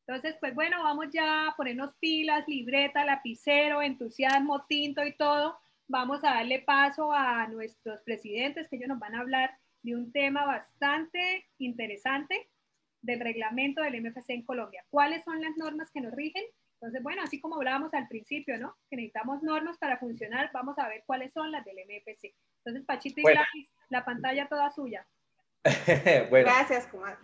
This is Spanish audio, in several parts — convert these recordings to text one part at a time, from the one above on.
Entonces, pues bueno, vamos ya a ponernos pilas, libreta, lapicero, entusiasmo, tinto y todo. Vamos a darle paso a nuestros presidentes, que ellos nos van a hablar de un tema bastante interesante del reglamento del MFC en Colombia. ¿Cuáles son las normas que nos rigen? Entonces, bueno, así como hablábamos al principio, ¿no? Que necesitamos normas para funcionar, vamos a ver cuáles son las del MFC. Entonces, Pachito y Bueno. Gladys, la pantalla toda suya. Bueno, gracias, comadre.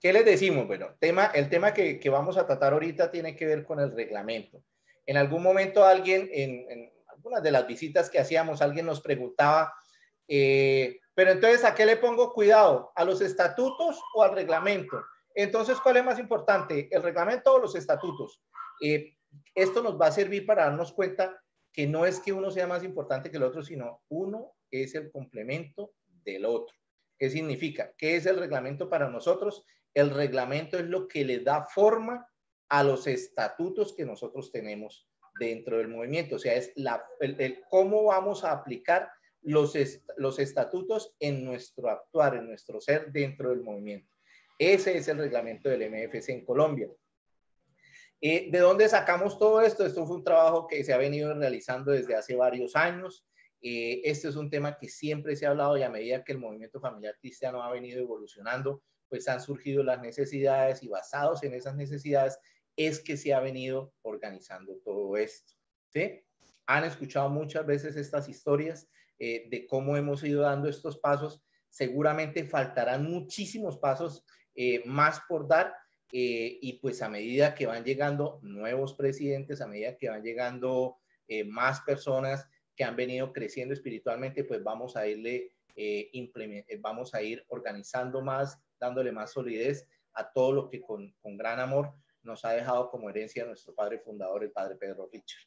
¿Qué les decimos? Bueno, el tema que vamos a tratar ahorita tiene que ver con el reglamento. En algún momento alguien, en algunas de las visitas que hacíamos, alguien nos preguntaba, pero entonces, ¿a qué le pongo cuidado? ¿A los estatutos o al reglamento? Entonces, ¿cuál es más importante? ¿El reglamento o los estatutos? Esto nos va a servir para darnos cuenta que no es que uno sea más importante que el otro, sino uno es el complemento del otro. ¿Qué significa? ¿Qué es el reglamento para nosotros? El reglamento es lo que le da forma a los estatutos que nosotros tenemos dentro del movimiento. O sea, es cómo vamos a aplicar los estatutos en nuestro actuar, en nuestro ser dentro del movimiento. Ese es el reglamento del MFC en Colombia. ¿De dónde sacamos todo esto? Esto fue un trabajo que se ha venido realizando desde hace varios años. Este es un tema que siempre se ha hablado y a medida que el movimiento familiar cristiano ha venido evolucionando, pues han surgido las necesidades y basados en esas necesidades es que se ha venido organizando todo esto. ¿Sí? Han escuchado muchas veces estas historias de cómo hemos ido dando estos pasos. Seguramente faltarán muchísimos pasos más por dar. Y pues a medida que van llegando nuevos presidentes, a medida que van llegando más personas que han venido creciendo espiritualmente, pues vamos a ir organizando más, dándole más solidez a todo lo que con gran amor nos ha dejado como herencia nuestro padre fundador, el padre Pedro Richard.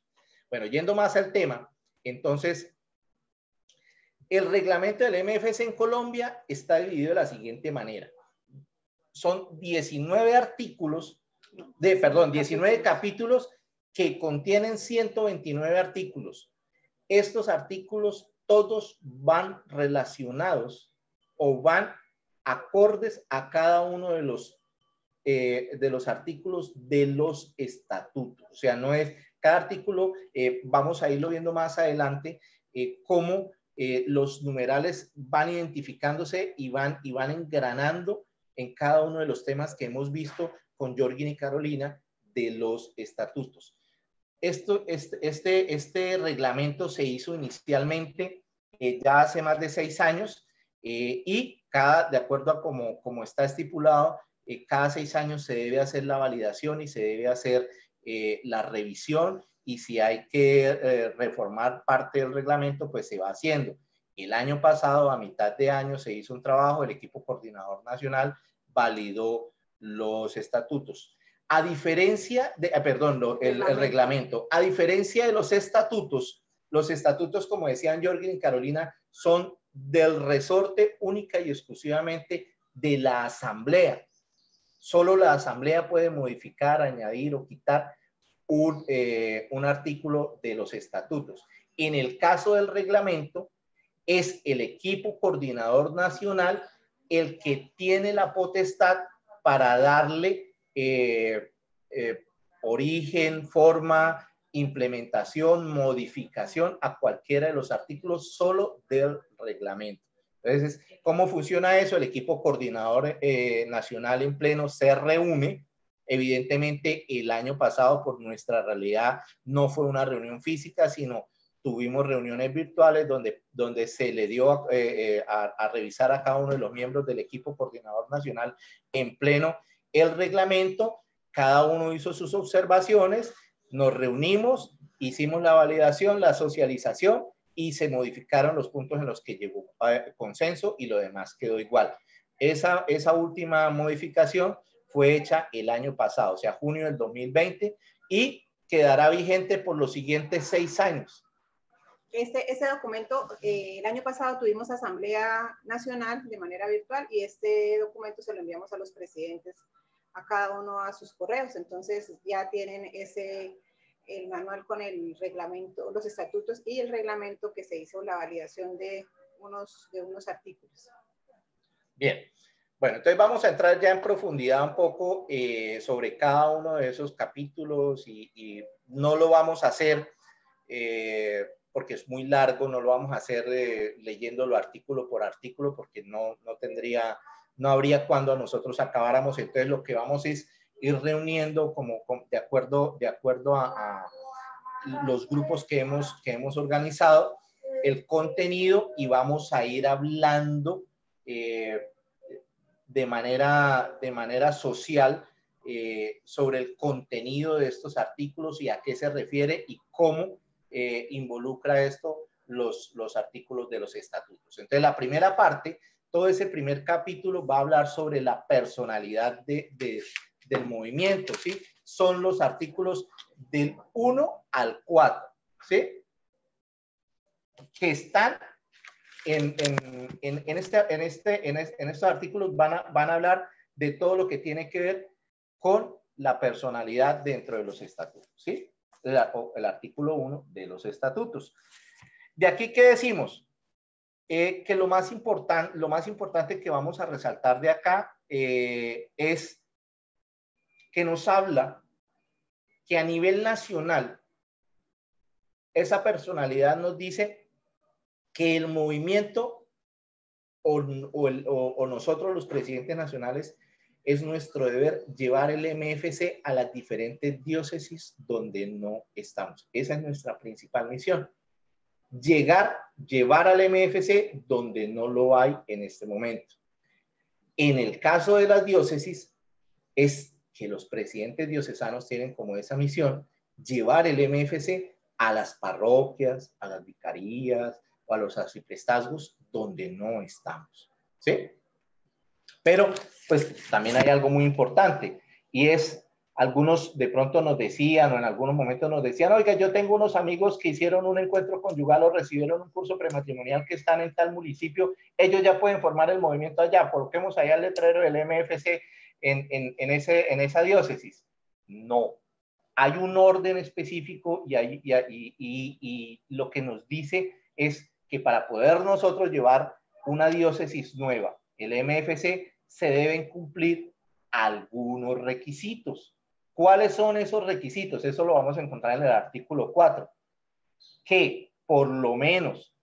Bueno, yendo más al tema, entonces, el reglamento del MFC en Colombia está dividido de la siguiente manera. Son 19 capítulos que contienen 129 artículos. Estos artículos todos van relacionados o van acordes a cada uno de los artículos de los estatutos. O sea, no es cada artículo, vamos a irlo viendo más adelante, cómo los numerales van identificándose y van engranando en cada uno de los temas que hemos visto con Jorgin y Carolina de los estatutos. Este reglamento se hizo inicialmente ya hace más de 6 años y de acuerdo a como está estipulado, cada 6 años se debe hacer la validación y se debe hacer la revisión y si hay que reformar parte del reglamento, pues se va haciendo. El año pasado, a mitad de año, se hizo un trabajo, el equipo coordinador nacional validó los estatutos. A diferencia de, el reglamento, a diferencia de los estatutos, como decían Jorgin y Carolina, son del resorte única y exclusivamente de la asamblea. Solo la asamblea puede modificar, añadir o quitar un artículo de los estatutos. En el caso del reglamento, es el equipo coordinador nacional el que tiene la potestad para darle origen, forma, implementación, modificación a cualquiera de los artículos solo del reglamento. Entonces, ¿cómo funciona eso? El equipo coordinador nacional en pleno se reúne. Evidentemente, el año pasado, por nuestra realidad, no fue una reunión física, sino tuvimos reuniones virtuales donde se le dio a revisar a cada uno de los miembros del equipo coordinador nacional en pleno el reglamento. Cada uno hizo sus observaciones, nos reunimos, hicimos la validación, la socialización y se modificaron los puntos en los que llegó consenso y lo demás quedó igual. Esa última modificación fue hecha el año pasado, o sea, junio del 2020, y quedará vigente por los siguientes 6 años. Este documento, el año pasado tuvimos asamblea nacional de manera virtual y este documento se lo enviamos a los presidentes, a cada uno a sus correos. Entonces ya tienen el manual con el reglamento, los estatutos y el reglamento que se hizo la validación de unos artículos. Bien, Bueno, entonces vamos a entrar ya en profundidad un poco sobre cada uno de esos capítulos y no lo vamos a hacer porque es muy largo, no lo vamos a hacer leyéndolo artículo por artículo porque no habría cuando nosotros acabáramos. Entonces lo que vamos es ir reuniendo de acuerdo a los grupos que hemos organizado el contenido y vamos a ir hablando de manera social sobre el contenido de estos artículos y a qué se refiere y cómo involucra esto los artículos de los estatutos. Entonces, la primera parte, todo ese primer capítulo va a hablar sobre la personalidad del movimiento, ¿sí? Son los artículos del 1 al 4, ¿sí? Que están en estos artículos van a hablar de todo lo que tiene que ver con la personalidad dentro de los estatutos, ¿sí? El artículo 1 de los estatutos. De aquí, ¿qué decimos? Que lo más importante que vamos a resaltar de acá es que nos habla que a nivel nacional esa personalidad nos dice que el movimiento o nosotros los presidentes nacionales es nuestro deber llevar el MFC a las diferentes diócesis donde no estamos. Esa es nuestra principal misión. Llevar al MFC donde no lo hay en este momento. En el caso de las diócesis, es que los presidentes diocesanos tienen como esa misión llevar el MFC a las parroquias, a las vicarías o a los arciprestazgos donde no estamos, ¿sí? Pero, pues, también hay algo muy importante y es, algunos de pronto nos decían o en algunos momentos nos decían, oiga, yo tengo unos amigos que hicieron un encuentro conyugal o recibieron un curso prematrimonial que están en tal municipio, ellos ya pueden formar el movimiento allá, coloquemos allá el letrero del MFC en esa diócesis. No, hay un orden específico y lo que nos dice es que para poder nosotros llevar una diócesis nueva, el MFC, se deben cumplir algunos requisitos. ¿Cuáles son esos requisitos? Eso lo vamos a encontrar en el artículo 4. Que por lo menos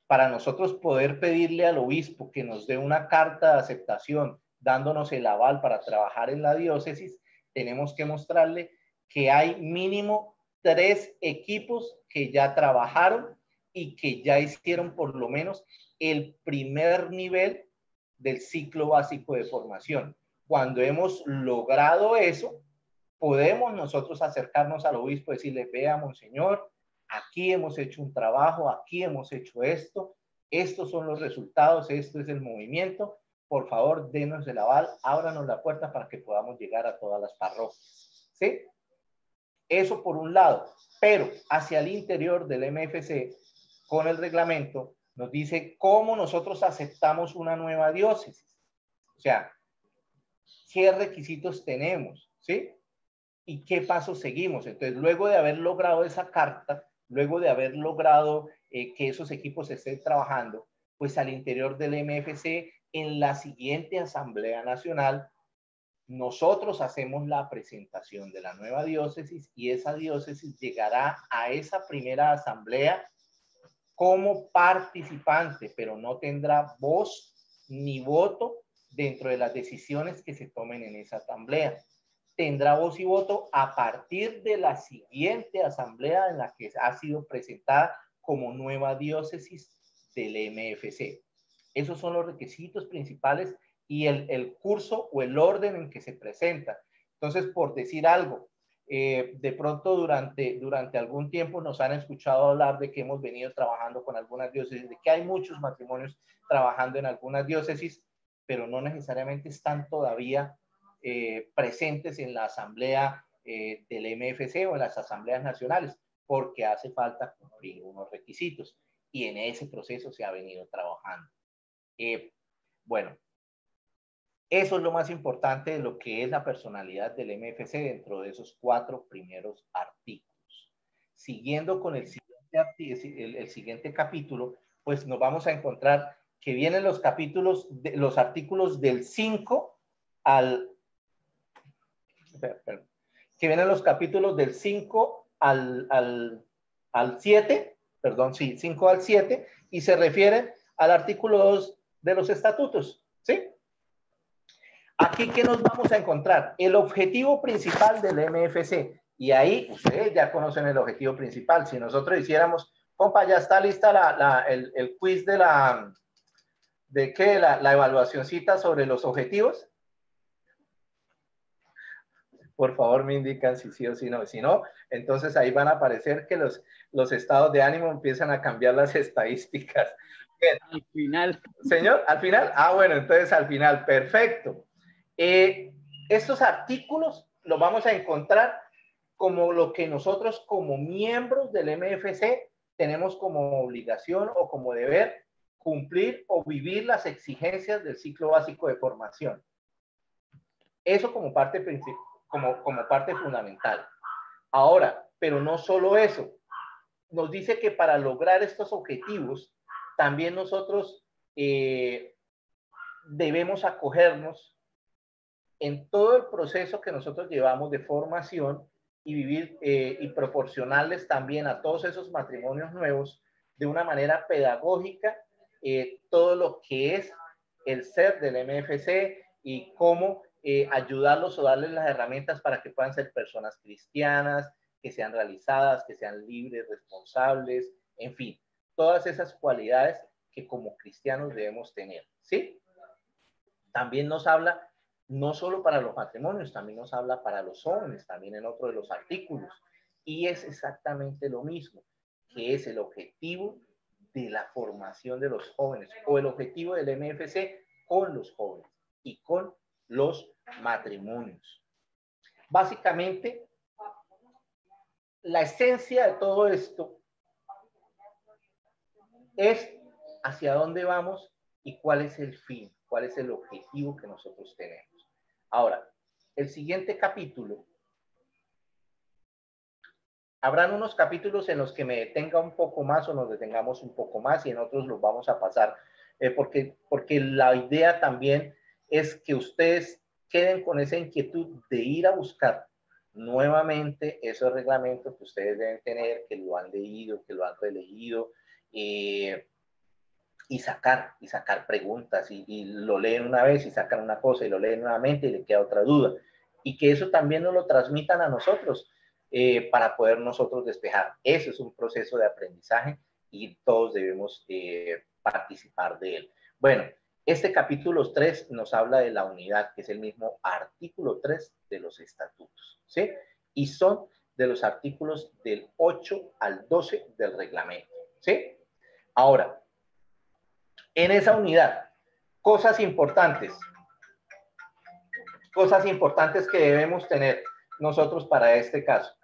para nosotros poder pedirle al obispo que nos dé una carta de aceptación dándonos el aval para trabajar en la diócesis, tenemos que mostrarle que hay mínimo 3 equipos que ya trabajaron y que ya hicieron por lo menos el primer nivel del ciclo básico de formación. Cuando hemos logrado eso, podemos nosotros acercarnos al obispo y decirle, vea, monseñor, aquí hemos hecho un trabajo, aquí hemos hecho esto, estos son los resultados, esto es el movimiento, por favor, denos el aval, ábranos la puerta para que podamos llegar a todas las parroquias, ¿sí? Eso por un lado, pero hacia el interior del MFC, con el reglamento, nos dice cómo nosotros aceptamos una nueva diócesis. O sea, qué requisitos tenemos, ¿sí? Y qué pasos seguimos. Entonces, luego de haber logrado esa carta, luego de haber logrado que esos equipos estén trabajando, pues al interior del MFC, en la siguiente Asamblea Nacional, nosotros hacemos la presentación de la nueva diócesis y esa diócesis llegará a esa primera asamblea como participante, pero no tendrá voz ni voto dentro de las decisiones que se tomen en esa asamblea. Tendrá voz y voto a partir de la siguiente asamblea en la que ha sido presentada como nueva diócesis del MFC. Esos son los requisitos principales y el curso o el orden en que se presenta. Entonces, por decir algo, de pronto durante algún tiempo nos han escuchado hablar de que hemos venido trabajando con algunas diócesis, de que hay muchos matrimonios trabajando en algunas diócesis, pero no necesariamente están todavía presentes en la asamblea del MFC o en las asambleas nacionales, porque hace falta cumplir unos requisitos y en ese proceso se ha venido trabajando. Bueno, eso es lo más importante de lo que es la personalidad del MFC dentro de esos 4 primeros artículos. Siguiendo con el siguiente capítulo, pues nos vamos a encontrar que vienen los capítulos, los artículos del 5 al... que vienen los capítulos del 5 al 7, perdón, sí, 5 al 7, y se refieren al artículo 2 de los estatutos, ¿sí? Aquí, ¿qué nos vamos a encontrar? El objetivo principal del MFC, y ahí ustedes ya conocen el objetivo principal. Si nosotros hiciéramos, compa, ya está lista el quiz de la evaluacioncita sobre los objetivos. Por favor, me indican si sí o si no. Si no, entonces ahí van a aparecer que los estados de ánimo empiezan a cambiar las estadísticas. Bien. Al final. Señor, al final. Ah, bueno, entonces al final, perfecto. Estos artículos los vamos a encontrar como lo que nosotros como miembros del MFC tenemos como obligación o como deber cumplir o vivir las exigencias del ciclo básico de formación. Eso como parte principal. Como parte fundamental. Ahora, pero no solo eso, nos dice que para lograr estos objetivos, también nosotros debemos acogernos en todo el proceso que nosotros llevamos de formación y vivir y proporcionarles también a todos esos matrimonios nuevos de una manera pedagógica todo lo que es el ser del MFC y cómo ayudarlos o darles las herramientas para que puedan ser personas cristianas, que sean realizadas, que sean libres, responsables, en fin, todas esas cualidades que como cristianos debemos tener, ¿sí? También nos habla, no solo para los matrimonios, también nos habla para los jóvenes, también en otro de los artículos, y es exactamente lo mismo, que es el objetivo de la formación de los jóvenes, o el objetivo del MFC con los jóvenes y con los matrimonios. Básicamente, la esencia de todo esto es hacia dónde vamos y cuál es el fin, cuál es el objetivo que nosotros tenemos. Ahora, el siguiente capítulo, habrán unos capítulos en los que me detenga un poco más o nos detengamos un poco más y en otros los vamos a pasar, porque la idea también es que ustedes queden con esa inquietud de ir a buscar nuevamente esos reglamentos que ustedes deben tener, que lo han leído, que lo han releído, y sacar preguntas, y lo leen una vez y sacan una cosa y lo leen nuevamente y le queda otra duda. Y que eso también nos lo transmitan a nosotros para poder nosotros despejar. Ese es un proceso de aprendizaje y todos debemos participar de él. Bueno, este capítulo 3 nos habla de la unidad, que es el mismo artículo 3 de los estatutos, ¿sí? Y son de los artículos del 8 al 12 del reglamento, ¿sí? Ahora, en esa unidad, cosas importantes que debemos tener nosotros para este caso.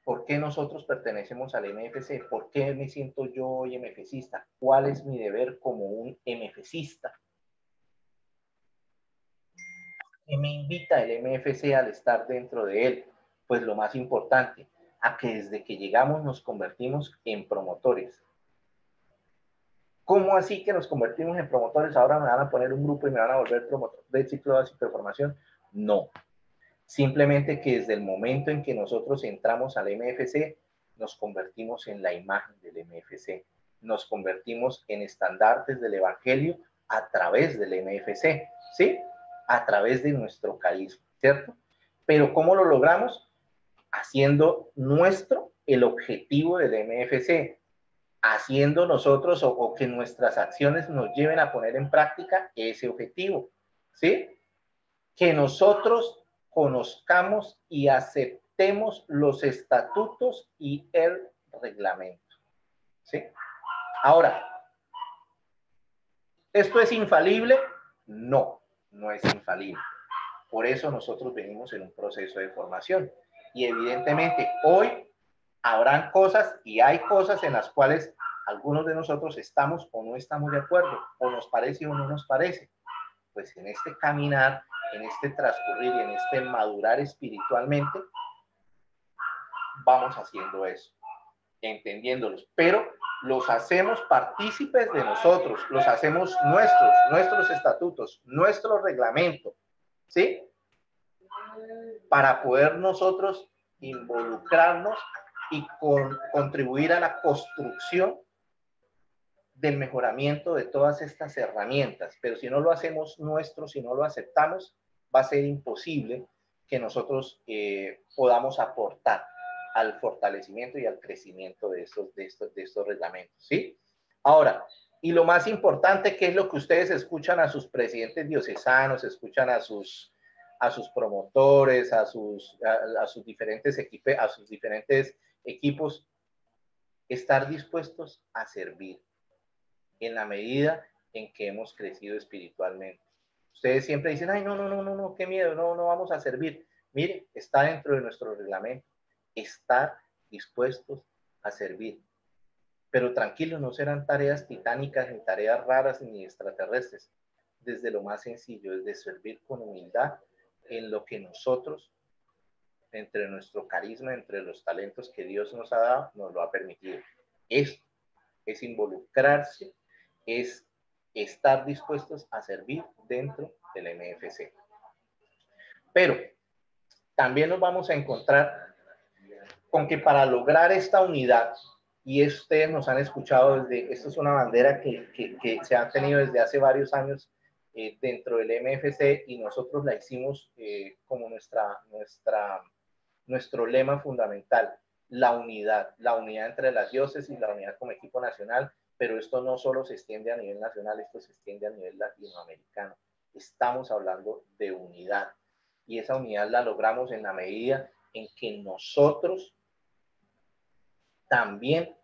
¿Por qué nosotros pertenecemos al MFC? ¿Por qué me siento yo hoy MFCista? ¿Cuál es mi deber como un MFCista? ¿Qué me invita el MFC al estar dentro de él? Pues lo más importante, a que desde que llegamos nos convertimos en promotores. ¿Cómo así que nos convertimos en promotores? Ahora me van a poner un grupo y me van a volver promotor del ciclo básico de formación. No. Simplemente que desde el momento en que nosotros entramos al MFC, nos convertimos en la imagen del MFC. Nos convertimos en estandartes del Evangelio a través del MFC, ¿sí? A través de nuestro carisma, ¿cierto? Pero ¿cómo lo logramos? Haciendo nuestro el objetivo del MFC, haciendo nosotros o que nuestras acciones nos lleven a poner en práctica ese objetivo, ¿sí? Que nosotros conozcamos y aceptemos los estatutos y el reglamento, ¿sí? Ahora, ¿esto es infalible? No, no es infalible. Por eso nosotros venimos en un proceso de formación. Y evidentemente hoy habrán cosas y hay cosas en las cuales algunos de nosotros estamos o no estamos de acuerdo, o nos parece o no nos parece. Pues en este caminar, en este transcurrir y en este madurar espiritualmente, vamos haciendo eso, entendiéndolos, pero los hacemos partícipes de nosotros, los hacemos nuestros estatutos, nuestro reglamento, ¿sí? Para poder nosotros involucrarnos y contribuir a la construcción del mejoramiento de todas estas herramientas. Pero si no lo hacemos nuestro, si no lo aceptamos, va a ser imposible que nosotros podamos aportar al fortalecimiento y al crecimiento de estos reglamentos, ¿sí? Ahora, y lo más importante, ¿qué es lo que ustedes escuchan a sus presidentes diocesanos, escuchan a sus promotores, a sus diferentes equipos? Estar dispuestos a servir en la medida en que hemos crecido espiritualmente. Ustedes siempre dicen, ay, no, qué miedo, no vamos a servir. Mire, está dentro de nuestro reglamento, estar dispuestos a servir. Pero tranquilos, no serán tareas titánicas, ni tareas raras, ni extraterrestres. Desde lo más sencillo, desde servir con humildad en lo que nosotros, entre nuestro carisma, entre los talentos que Dios nos ha dado, nos lo ha permitido. Esto es involucrarse, es estar dispuestos a servir dentro del MFC. Pero también nos vamos a encontrar con que para lograr esta unidad, y ustedes nos han escuchado esto es una bandera que se ha tenido desde hace varios años dentro del MFC, y nosotros la hicimos como nuestro lema fundamental, la unidad entre las diócesis, la unidad como equipo nacional. Pero esto no solo se extiende a nivel nacional, esto se extiende a nivel latinoamericano. Estamos hablando de unidad, y esa unidad la logramos en la medida en que nosotros también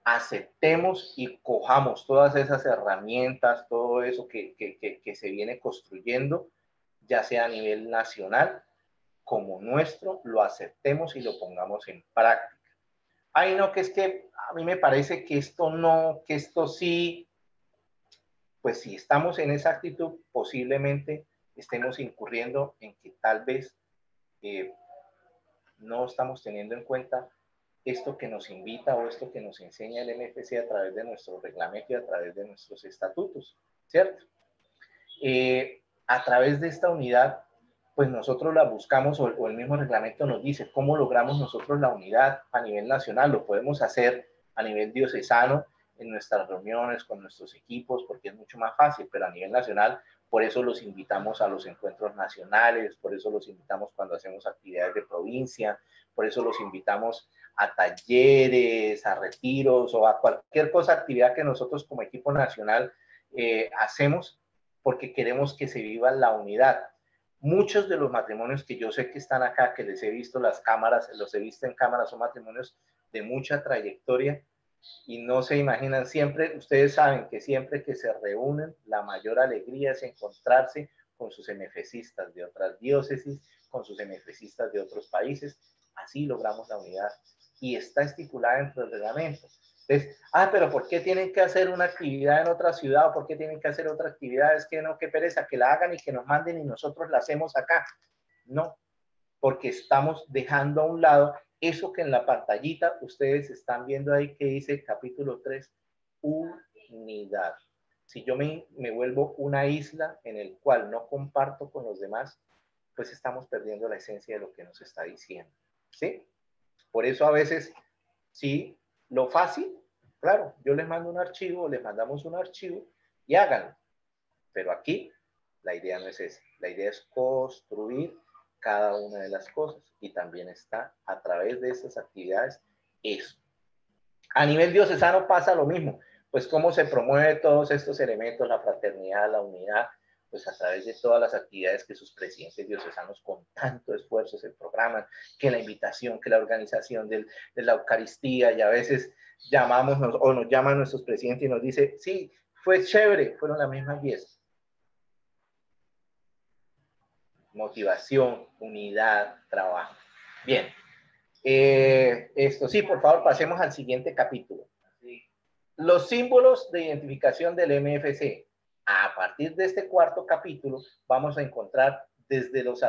aceptemos y cojamos todas esas herramientas, todo eso que se viene construyendo, ya sea a nivel nacional como nuestro, lo aceptemos y lo pongamos en práctica. Ay, no, que es que a mí me parece que esto no, que esto sí. Pues si estamos en esa actitud, posiblemente estemos incurriendo en que tal vez no estamos teniendo en cuenta esto que nos invita o esto que nos enseña el MFC a través de nuestro reglamento y a través de nuestros estatutos, ¿cierto? A través de esta unidad, pues nosotros la buscamos, o el mismo reglamento nos dice cómo logramos nosotros la unidad a nivel nacional. Lo podemos hacer a nivel diocesano, en nuestras reuniones con nuestros equipos, porque es mucho más fácil, pero a nivel nacional, por eso los invitamos a los encuentros nacionales, por eso los invitamos cuando hacemos actividades de provincia, por eso los invitamos a talleres, a retiros o a cualquier cosa, actividad que nosotros como equipo nacional hacemos, porque queremos que se viva la unidad. Muchos de los matrimonios que yo sé que están acá, que les he visto las cámaras, los he visto en cámaras, son matrimonios de mucha trayectoria, y no se imaginan, siempre, ustedes saben que siempre que se reúnen, la mayor alegría es encontrarse con sus MFCistas de otras diócesis, con sus MFCistas de otros países. Así logramos la unidad, y está estipulada dentro del reglamento. Entonces, pero ¿por qué tienen que hacer una actividad en otra ciudad? ¿O por qué tienen que hacer otra actividad? Es que no, qué pereza, que la hagan y que nos manden y nosotros la hacemos acá. No, porque estamos dejando a un lado eso que en la pantallita ustedes están viendo ahí, que dice capítulo 3, unidad. Si yo me vuelvo una isla en el cual no comparto con los demás, pues estamos perdiendo la esencia de lo que nos está diciendo, ¿sí? Por eso a veces, sí, lo fácil, claro, yo les mando un archivo, les mandamos un archivo y háganlo. Pero aquí la idea no es esa. La idea es construir cada una de las cosas, y también está a través de estas actividades eso. A nivel diocesano pasa lo mismo. Pues cómo se promueve todos estos elementos, la fraternidad, la unidad, pues a través de todas las actividades que sus presidentes diocesanos con tanto esfuerzo se programan, que la invitación, que la organización de la Eucaristía, y a veces llamamos o nos llaman nuestros presidentes y nos dice, sí, fue chévere, fueron las mismas 10. Motivación, unidad, trabajo. Bien. Esto sí, por favor, pasemos al siguiente capítulo. Los símbolos de identificación del MFC. A partir de este cuarto capítulo vamos a encontrar desde los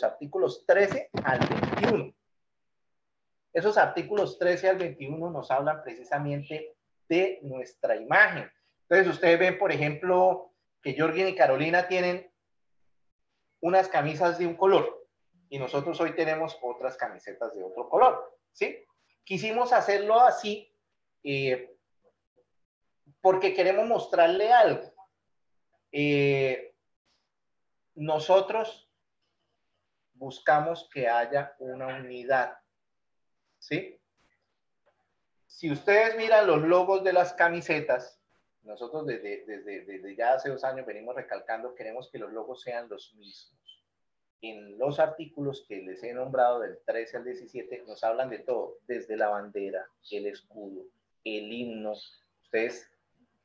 artículos 13 al 21. Esos artículos 13 al 21 nos hablan precisamente de nuestra imagen. Entonces ustedes ven, por ejemplo, que Jorgen y Carolina tienen unas camisas de un color y nosotros hoy tenemos otras camisetas de otro color, ¿sí? Quisimos hacerlo así porque queremos mostrarle algo. Nosotros buscamos que haya una unidad, ¿sí? Si ustedes miran los logos de las camisetas, nosotros desde ya hace 2 años venimos recalcando, queremos que los logos sean los mismos. En los artículos que les he nombrado del 13 al 17 nos hablan de todo, desde la bandera, el escudo, el himno. Ustedes,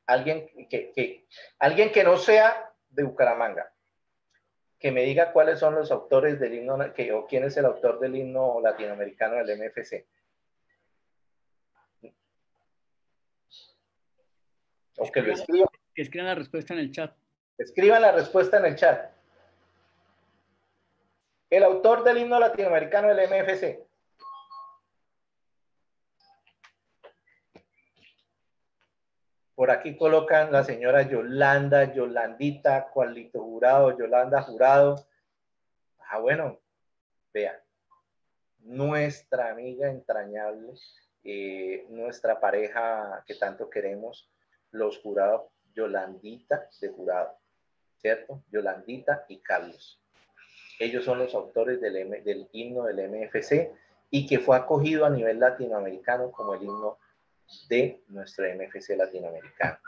alguien que no sea de Bucaramanga, que me diga cuáles son los autores del himno, o quién es el autor del himno latinoamericano del MFC. O que lo escriban. Que escriban la respuesta en el chat. Escriban la respuesta en el chat. El autor del himno latinoamericano del MFC. Por aquí colocan la señora Yolanda, Yolandita, Cualito Jurado, Yolanda Jurado. Ah, bueno, vean. Nuestra amiga entrañable, nuestra pareja que tanto queremos, los Jurado, Yolandita de Jurado, ¿cierto? Yolandita y Carlos. Ellos son los autores del himno del MFC y que fue acogido a nivel latinoamericano como el himno de nuestro MFC latinoamericano.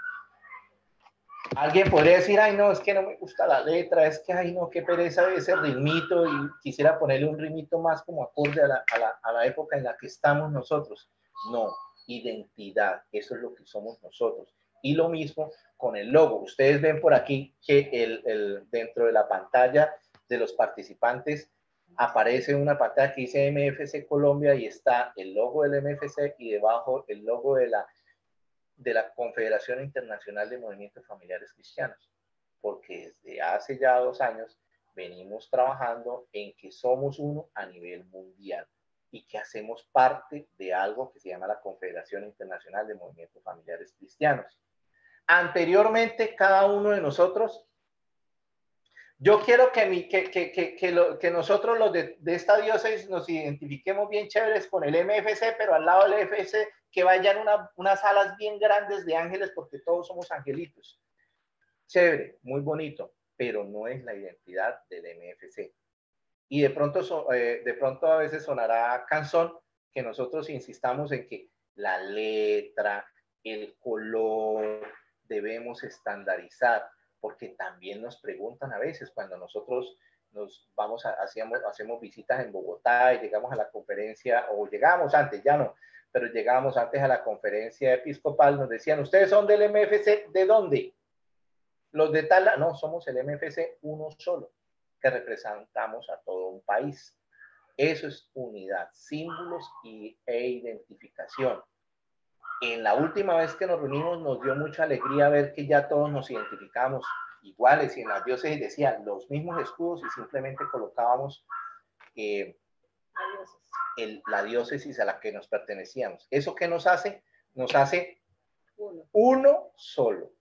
Alguien podría decir, ay no, es que no me gusta la letra, es que ay no, qué pereza ese ritmito y quisiera ponerle un ritmito más como acorde a la época en la que estamos nosotros. No, identidad, eso es lo que somos nosotros. Y lo mismo con el logo. Ustedes ven por aquí que dentro de la pantalla de los participantes aparece una pantalla que dice MFC Colombia y está el logo del MFC y debajo el logo de la Confederación Internacional de Movimientos Familiares Cristianos, porque desde hace ya 2 años venimos trabajando en que somos uno a nivel mundial y que hacemos parte de algo que se llama la Confederación Internacional de Movimientos Familiares Cristianos. Anteriormente, cada uno de nosotros, yo quiero que nosotros los de esta diócesis nos identifiquemos bien chéveres con el MFC, pero al lado del MFC que vayan unas alas bien grandes de ángeles porque todos somos angelitos. Chévere, muy bonito, pero no es la identidad del MFC. Y de pronto a veces sonará cansón que nosotros insistamos en que la letra, el color, debemos estandarizar, porque también nos preguntan a veces cuando nosotros hacemos visitas en Bogotá y llegamos a la conferencia, o llegábamos antes, ya no, pero llegábamos antes a la conferencia episcopal, nos decían, ¿ustedes son del MFC? ¿De dónde? Los de tal, no, somos el MFC uno solo, que representamos a todo un país. Eso es unidad, símbolos e identificación. En la última vez que nos reunimos nos dio mucha alegría ver que ya todos nos identificamos iguales y en las diócesis decían los mismos escudos y simplemente colocábamos la diócesis a la que nos pertenecíamos. ¿Eso qué nos hace? Nos hace uno solo.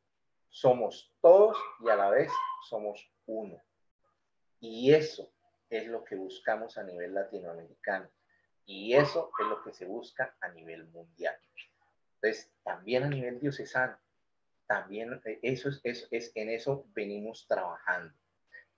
Somos todos y a la vez somos uno. Y eso es lo que buscamos a nivel latinoamericano. Y eso es lo que se busca a nivel mundial. Entonces, también a nivel diocesano, también en eso venimos trabajando.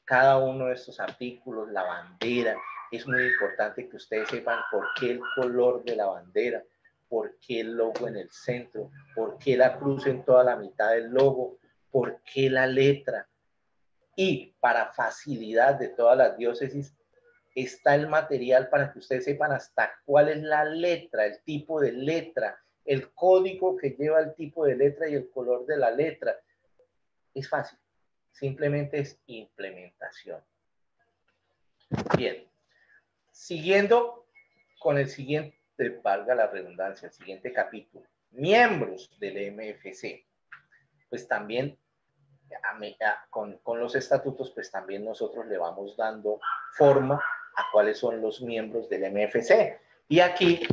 Cada uno de estos artículos, la bandera, es muy importante que ustedes sepan por qué el color de la bandera, por qué el logo en el centro, por qué la cruz en toda la mitad del logo, por qué la letra. Y para facilidad de todas las diócesis, está el material para que ustedes sepan hasta cuál es la letra, el tipo de letra, el código que lleva el tipo de letra y el color de la letra. Es fácil, simplemente es implementación. Bien, siguiendo con el siguiente, valga la redundancia, el siguiente capítulo, miembros del MFC, pues también con los estatutos, pues también nosotros le vamos dando forma a cuáles son los miembros del MFC. Y aquí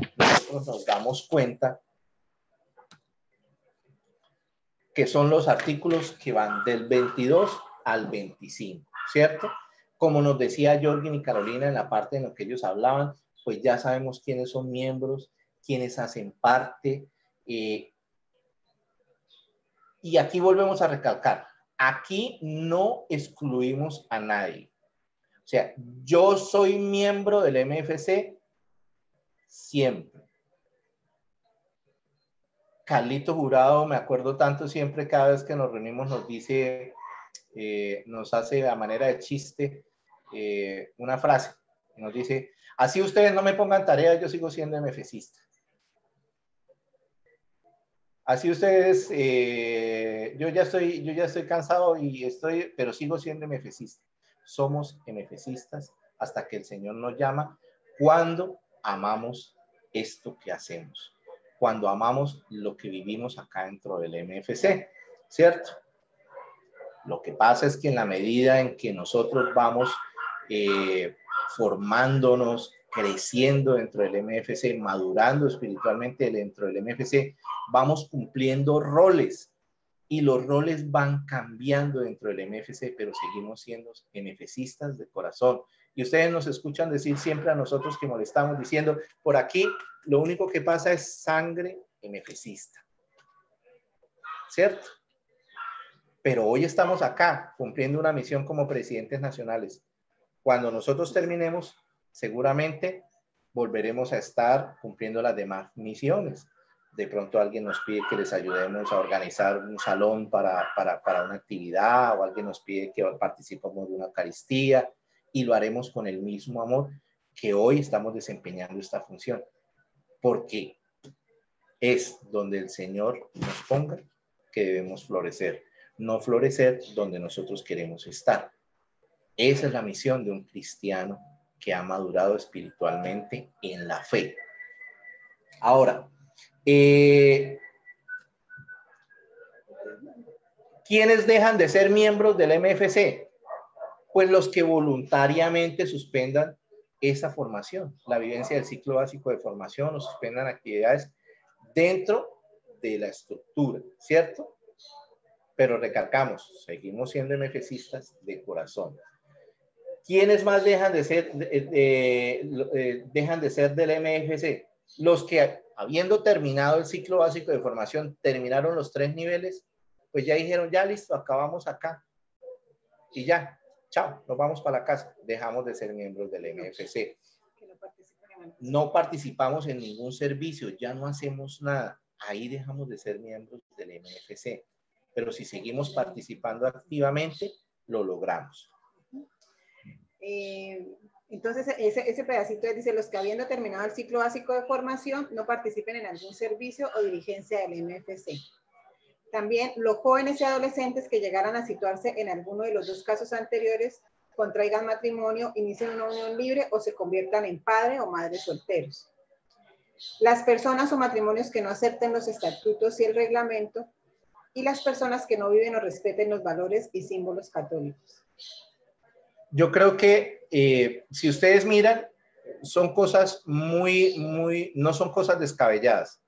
nosotros nos damos cuenta que son los artículos que van del 22 al 25, ¿cierto? Como nos decía Jorgen y Carolina en la parte en la que ellos hablaban, pues ya sabemos quiénes son miembros, quiénes hacen parte. Y aquí volvemos a recalcar, aquí no excluimos a nadie. O sea, yo soy miembro del MFC siempre. Carlito Jurado, me acuerdo tanto siempre, cada vez que nos reunimos nos dice, nos hace a manera de chiste una frase. Nos dice, así ustedes no me pongan tareas, yo sigo siendo MFCista. Así ustedes, yo ya estoy cansado pero sigo siendo MFCista. Somos MFCistas hasta que el Señor nos llama cuando amamos esto que hacemos, cuando amamos lo que vivimos acá dentro del MFC, ¿cierto? Lo que pasa es que en la medida en que nosotros vamos formándonos, creciendo dentro del MFC, madurando espiritualmente dentro del MFC, vamos cumpliendo roles y los roles van cambiando dentro del MFC, pero seguimos siendo MFCistas de corazón. Y ustedes nos escuchan decir siempre a nosotros que molestamos diciendo, por aquí lo único que pasa es sangre MFCista, ¿cierto? Pero hoy estamos acá cumpliendo una misión como presidentes nacionales. Cuando nosotros terminemos, seguramente volveremos a estar cumpliendo las demás misiones. De pronto alguien nos pide que les ayudemos a organizar un salón para una actividad, o alguien nos pide que participemos de una Eucaristía, y lo haremos con el mismo amor que hoy estamos desempeñando esta función. Porque es donde el Señor nos ponga que debemos florecer, no florecer donde nosotros queremos estar. Esa es la misión de un cristiano que ha madurado espiritualmente en la fe. Ahora, ¿quiénes dejan de ser miembros del MFC? Pues los que voluntariamente suspendan esa formación, la vivencia del ciclo básico de formación, o suspendan actividades dentro de la estructura, ¿cierto? Pero recalcamos, seguimos siendo MFCistas de corazón. ¿Quiénes más dejan de ser del MFC? Los que, habiendo terminado el ciclo básico de formación, terminaron los 3 niveles, pues ya dijeron, ya listo, acabamos acá. Y ya, chao, nos vamos para la casa. Dejamos de ser miembros del MFC. No participamos en ningún servicio, ya no hacemos nada. Ahí dejamos de ser miembros del MFC. Pero si seguimos participando activamente, lo logramos. Entonces, ese pedacito dice, los que habiendo terminado el ciclo básico de formación no participen en algún servicio o dirigencia del MFC. También los jóvenes y adolescentes que llegaran a situarse en alguno de los 2 casos anteriores, contraigan matrimonio, inicien una unión libre o se conviertan en padre o madre solteros. Las personas o matrimonios que no acepten los estatutos y el reglamento, y las personas que no viven o respeten los valores y símbolos católicos. Yo creo que si ustedes miran, son cosas no son cosas descabelladas.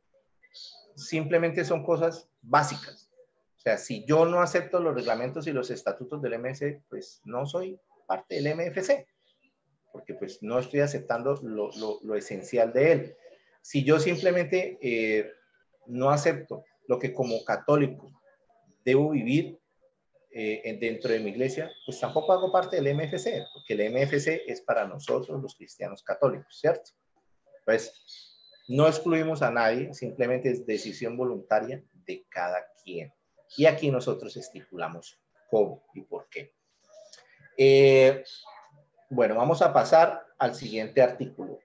Simplemente son cosas básicas. O sea, si yo no acepto los reglamentos y los estatutos del MFC, pues no soy parte del MFC, porque pues no estoy aceptando lo esencial de él. Si yo simplemente no acepto lo que como católico debo vivir dentro de mi iglesia, pues tampoco hago parte del MFC, porque el MFC es para nosotros los cristianos católicos, ¿cierto? Pues no excluimos a nadie, simplemente es decisión voluntaria de cada quien. Y aquí nosotros estipulamos cómo y por qué. Bueno, vamos a pasar al siguiente artículo.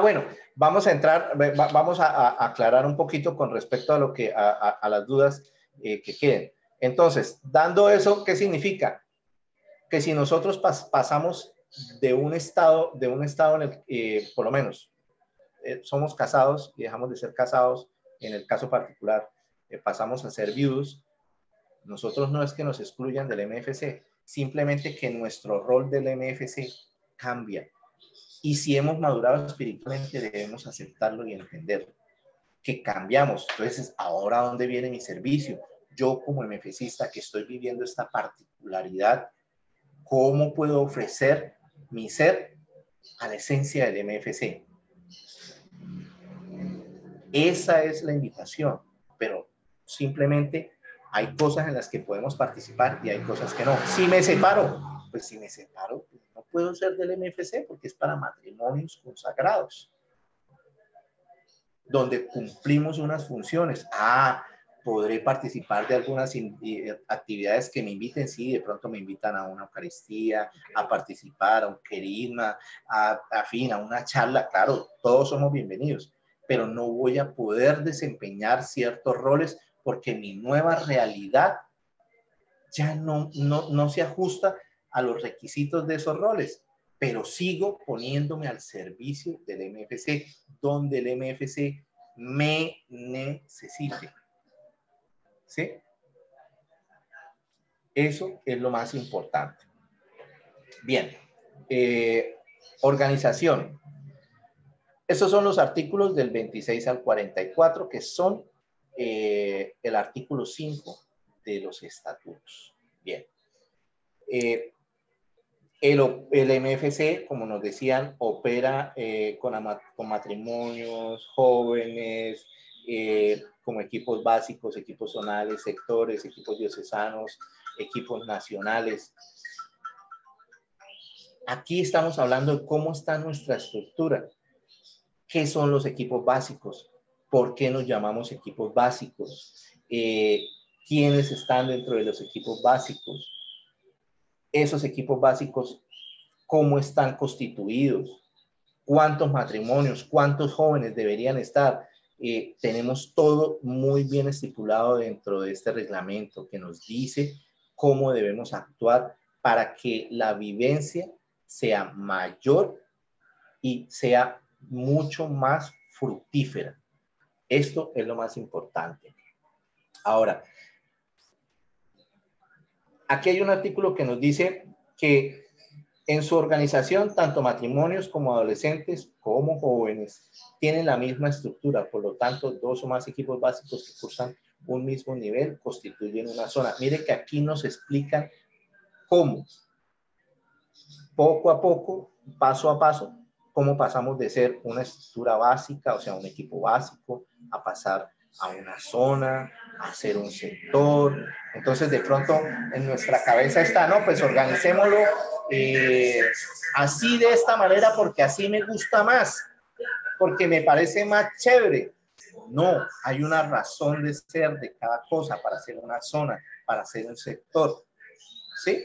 Bueno, vamos a entrar, vamos a aclarar un poquito con respecto a lo que a las dudas que queden. Entonces, dando eso, ¿qué significa? Que si nosotros pasamos de un estado en el por lo menos somos casados y dejamos de ser casados, en el caso particular pasamos a ser viudos, nosotros no es que nos excluyan del MFC, simplemente que nuestro rol del MFC cambia Y si hemos madurado espiritualmente, debemos aceptarlo y entenderlo. Que cambiamos. Entonces, ¿ahora dónde viene mi servicio? Yo como MFCista que estoy viviendo esta particularidad, ¿cómo puedo ofrecer mi ser a la esencia del MFC? Esa es la invitación, pero simplemente hay cosas en las que podemos participar y hay cosas que no. Si me separo, pues si me separo, pues no puedo ser del MFC porque es para matrimonios consagrados, donde cumplimos unas funciones. Podré participar de algunas actividades que me inviten, sí, de pronto me invitan a una Eucaristía, a participar, a un querigma, a una charla, claro, todos somos bienvenidos, pero no voy a poder desempeñar ciertos roles porque mi nueva realidad ya no se ajusta a los requisitos de esos roles, pero sigo poniéndome al servicio del MFC, donde el MFC me necesite. ¿Sí? Eso es lo más importante. Bien. Organización. Esos son los artículos del 26 al 44, que son el artículo 5 de los estatutos. Bien. El MFC, como nos decían, opera con matrimonios, jóvenes, como equipos básicos, equipos zonales, sectores, equipos diocesanos, equipos nacionales. Aquí estamos hablando de cómo está nuestra estructura. ¿Qué son los equipos básicos? ¿Por qué nos llamamos equipos básicos? ¿Quiénes están dentro de los equipos básicos? Esos equipos básicos, ¿cómo están constituidos? ¿Cuántos matrimonios, cuántos jóvenes deberían estar? Tenemos todo muy bien estipulado dentro de este reglamento que nos dice cómo debemos actuar para que la vivencia sea mayor y sea mucho más fructífera. Esto es lo más importante. Ahora, aquí hay un artículo que nos dice que en su organización, tanto matrimonios como adolescentes como jóvenes tienen la misma estructura. Por lo tanto, 2 o más equipos básicos que cursan un mismo nivel constituyen una zona. Mire que aquí nos explican cómo, poco a poco, paso a paso, cómo pasamos de ser una estructura básica, o sea, un equipo básico, a pasar a una zona, a ser un sector. Entonces, de pronto, en nuestra cabeza está, no, pues organicémoslo así, de esta manera, porque así me gusta más, porque me parece más chévere. No, hay una razón de ser de cada cosa para hacer una zona, para hacer un sector, ¿sí?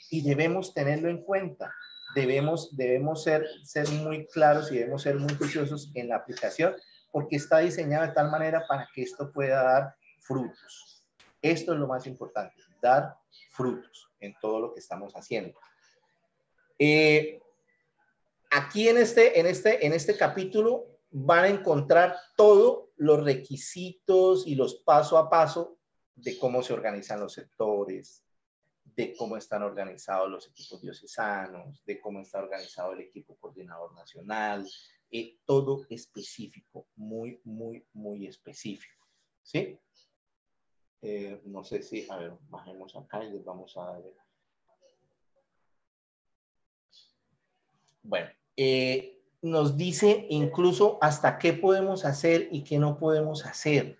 Y debemos tenerlo en cuenta. Debemos ser muy claros y debemos ser muy juiciosos en la aplicación, porque está diseñada de tal manera para que esto pueda dar frutos. Esto es lo más importante, dar frutos en todo lo que estamos haciendo. Aquí en este capítulo van a encontrar todos los requisitos y los paso a paso de cómo se organizan los sectores, de cómo están organizados los equipos diocesanos, de cómo está organizado el equipo coordinador nacional, todo específico, muy, muy, muy específico, ¿sí? No sé si, a ver, bajemos acá y les vamos a dar. Bueno, nos dice incluso hasta qué podemos hacer y qué no podemos hacer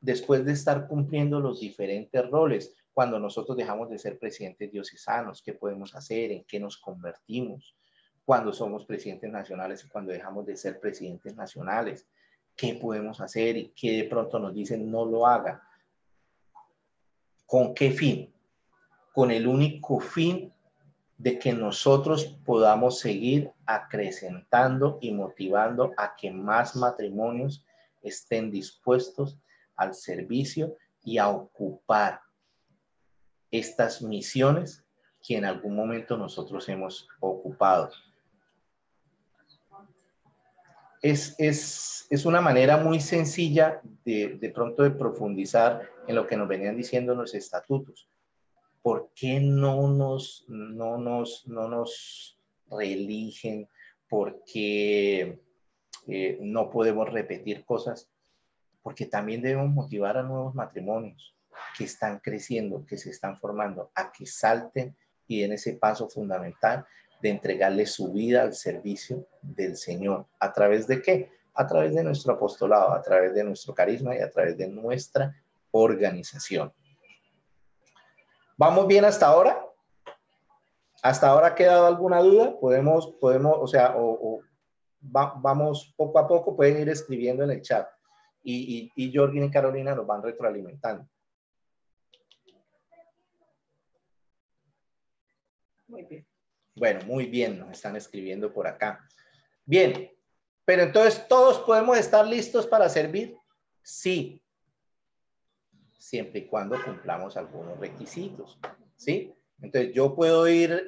después de estar cumpliendo los diferentes roles. Cuando nosotros dejamos de ser presidentes diocesanos, ¿qué podemos hacer? ¿En qué nos convertimos? Cuando somos presidentes nacionales y cuando dejamos de ser presidentes nacionales, ¿qué podemos hacer? Y qué de pronto nos dicen no lo haga. ¿Con qué fin? Con el único fin de que nosotros podamos seguir acrecentando y motivando a que más matrimonios estén dispuestos al servicio y a ocupar estas misiones que en algún momento nosotros hemos ocupado. Es una manera muy sencilla de pronto de profundizar en lo que nos venían diciendo los estatutos. ¿Por qué no nos reeligen? porque no podemos repetir cosas, porque también debemos motivar a nuevos matrimonios que están creciendo, que se están formando, a que salten y den ese paso fundamental de entregarle su vida al servicio del Señor. ¿A través de qué? A través de nuestro apostolado, a través de nuestro carisma y a través de nuestra organización. ¿Vamos bien hasta ahora? ¿Hasta ahora ha quedado alguna duda? Vamos poco a poco, pueden ir escribiendo en el chat. Y Jorgin y Carolina nos van retroalimentando. Muy bien. Bueno, muy bien, nos están escribiendo por acá. Bien, pero entonces, ¿todos podemos estar listos para servir? Sí, siempre y cuando cumplamos algunos requisitos, ¿sí? Entonces, yo puedo ir,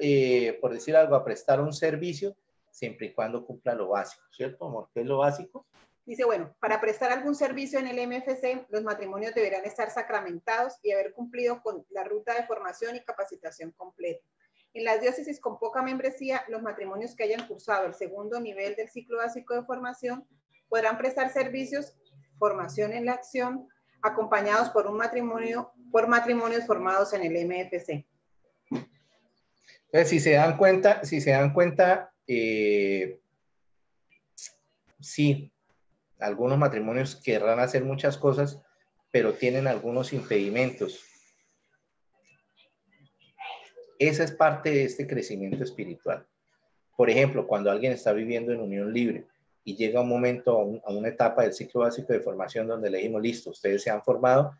por decir algo, a prestar un servicio, siempre y cuando cumpla lo básico, ¿cierto, amor? ¿Qué es lo básico? Dice, bueno, para prestar algún servicio en el MFC, los matrimonios deberán estar sacramentados y haber cumplido con la ruta de formación y capacitación completa. En las diócesis con poca membresía, los matrimonios que hayan cursado el segundo nivel del ciclo básico de formación podrán prestar servicios, formación en la acción, acompañados por matrimonios formados en el MFC. Entonces, si se dan cuenta, sí, algunos matrimonios querrán hacer muchas cosas, pero tienen algunos impedimentos. Esa es parte de este crecimiento espiritual. Por ejemplo, cuando alguien está viviendo en unión libre y llega un momento, a una etapa del ciclo básico de formación donde le dijimos, listo, ustedes se han formado,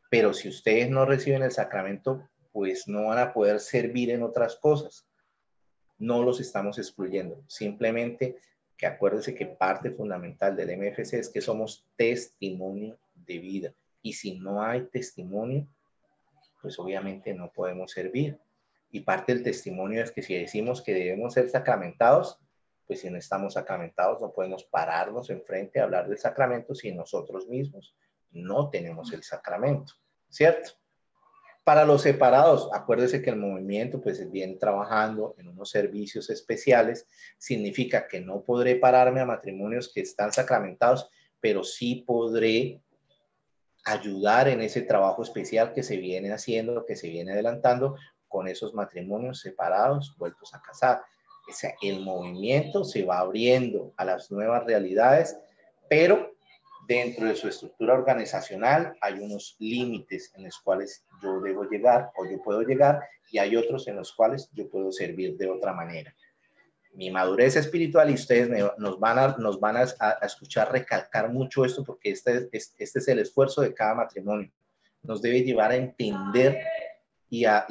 pero si ustedes no reciben el sacramento, pues no van a poder servir en otras cosas. No los estamos excluyendo. Simplemente que acuérdense que parte fundamental del MFC es que somos testimonio de vida. Y si no hay testimonio, pues obviamente no podemos servir. Y parte del testimonio es que si decimos que debemos ser sacramentados, pues si no estamos sacramentados no podemos pararnos enfrente a hablar del sacramento si nosotros mismos no tenemos el sacramento, ¿cierto? Para los separados, acuérdese que el movimiento pues viene trabajando en unos servicios especiales, significa que no podré pararme a matrimonios que están sacramentados, pero sí podré ayudar en ese trabajo especial que se viene haciendo, que se viene adelantando con esos matrimonios separados, vueltos a casar. O sea, el movimiento se va abriendo a las nuevas realidades, pero dentro de su estructura organizacional hay unos límites en los cuales yo debo llegar o yo puedo llegar y hay otros en los cuales yo puedo servir de otra manera. Mi madurez espiritual, y ustedes nos van a escuchar recalcar mucho esto porque este es el esfuerzo de cada matrimonio. Nos debe llevar a entender y a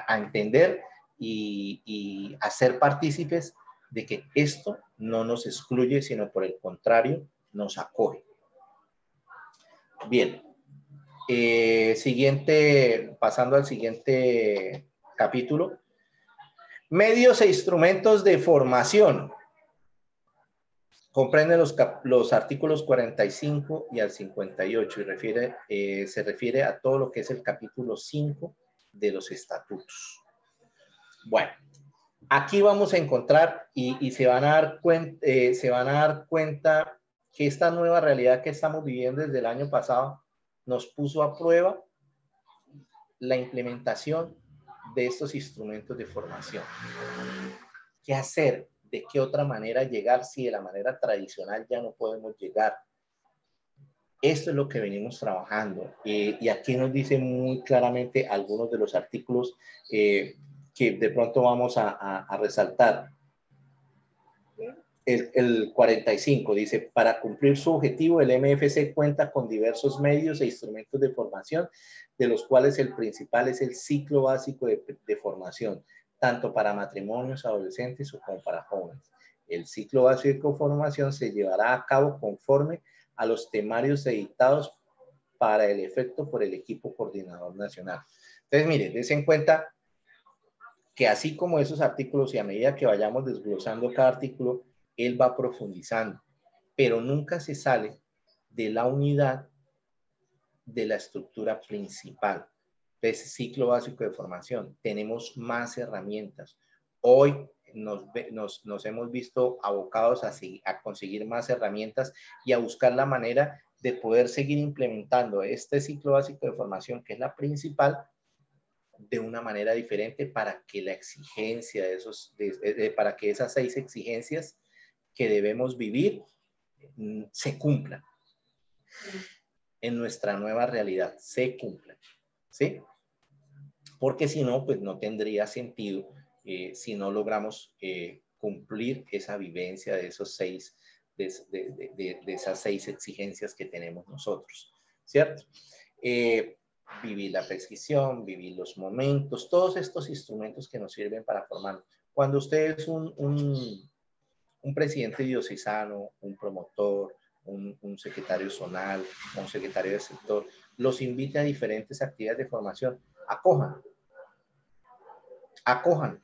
entender y a ser partícipes de que esto no nos excluye, sino por el contrario, nos acoge. Bien. Pasando al siguiente capítulo. Medios e instrumentos de formación. Comprende los artículos 45 y al 58 y se refiere a todo lo que es el capítulo 5 de los estatutos. Bueno, aquí vamos a encontrar y se van a dar cuenta que esta nueva realidad que estamos viviendo desde el año pasado nos puso a prueba la implementación de estos instrumentos de formación. ¿Qué hacer? ¿De qué otra manera llegar si de la manera tradicional ya no podemos llegar? Esto es lo que venimos trabajando. Y aquí nos dice muy claramente algunos de los artículos que de pronto vamos a resaltar. El 45 dice, para cumplir su objetivo, el MFC cuenta con diversos medios e instrumentos de formación, de los cuales el principal es el ciclo básico de formación, tanto para matrimonios, adolescentes o como para jóvenes. El ciclo básico de formación se llevará a cabo conforme a los temarios editados para el efecto por el equipo coordinador nacional. Entonces, miren, dense en cuenta que así como esos artículos y a medida que vayamos desglosando cada artículo, él va profundizando, pero nunca se sale de la unidad de la estructura principal. Entonces, ciclo básico de formación, tenemos más herramientas. Hoy, nos hemos visto abocados a conseguir más herramientas y a buscar la manera de poder seguir implementando este ciclo básico de formación, que es la principal, de una manera diferente para que la exigencia para que esas 6 exigencias que debemos vivir se cumplan en nuestra nueva realidad, se cumplan, ¿sí? Porque si no, pues no tendría sentido si no logramos cumplir esa vivencia de esos 6, de esas 6 exigencias que tenemos nosotros, ¿cierto? Vivir la prescripción, vivir los momentos, todos estos instrumentos que nos sirven para formar. Cuando usted es un presidente diocesano, un promotor, un secretario zonal, un secretario de sector, los invite a diferentes actividades de formación, acojan,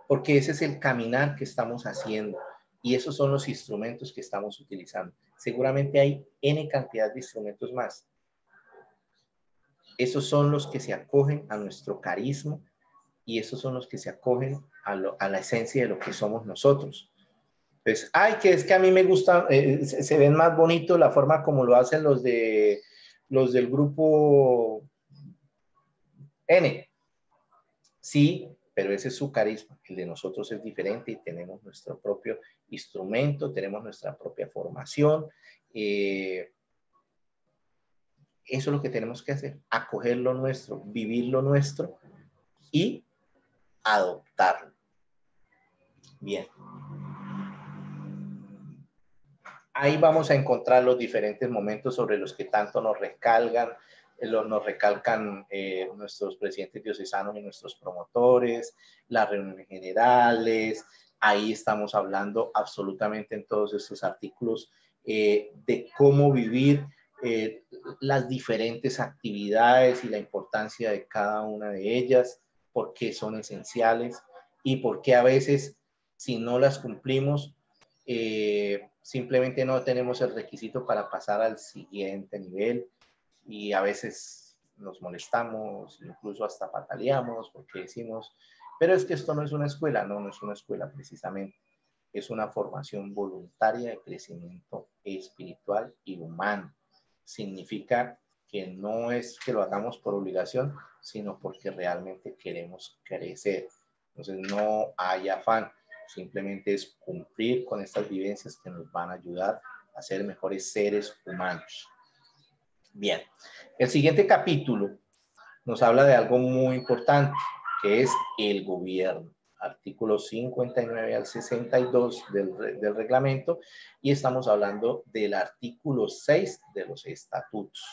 porque ese es el caminar que estamos haciendo y esos son los instrumentos que estamos utilizando. Seguramente hay N cantidad de instrumentos más. Esos son los que se acogen a nuestro carisma y esos son los que se acogen a la esencia de lo que somos nosotros. Pues, que es que a mí me gusta, se ven más bonito la forma como lo hacen los del grupo N. Sí, pero ese es su carisma. El de nosotros es diferente y tenemos nuestro propio instrumento, tenemos nuestra propia formación. Eso es lo que tenemos que hacer, acoger lo nuestro, vivir lo nuestro y adoptarlo. Bien. Ahí vamos a encontrar los diferentes momentos sobre los que tanto nos recalcan nuestros presidentes diocesanos y nuestros promotores, las reuniones generales. Ahí estamos hablando absolutamente en todos estos artículos de cómo vivir las diferentes actividades y la importancia de cada una de ellas, por qué son esenciales y por qué a veces, si no las cumplimos, simplemente no tenemos el requisito para pasar al siguiente nivel y a veces nos molestamos, incluso hasta pataleamos porque decimos, pero es que esto no es una escuela. No, no es una escuela precisamente. Es una formación voluntaria de crecimiento espiritual y humano. Significa que no es que lo hagamos por obligación, sino porque realmente queremos crecer. Entonces no hay afán. Simplemente es cumplir con estas vivencias que nos van a ayudar a ser mejores seres humanos. Bien, el siguiente capítulo nos habla de algo muy importante, que es el gobierno. Artículos 59 al 62 del reglamento, y estamos hablando del artículo 6 de los estatutos.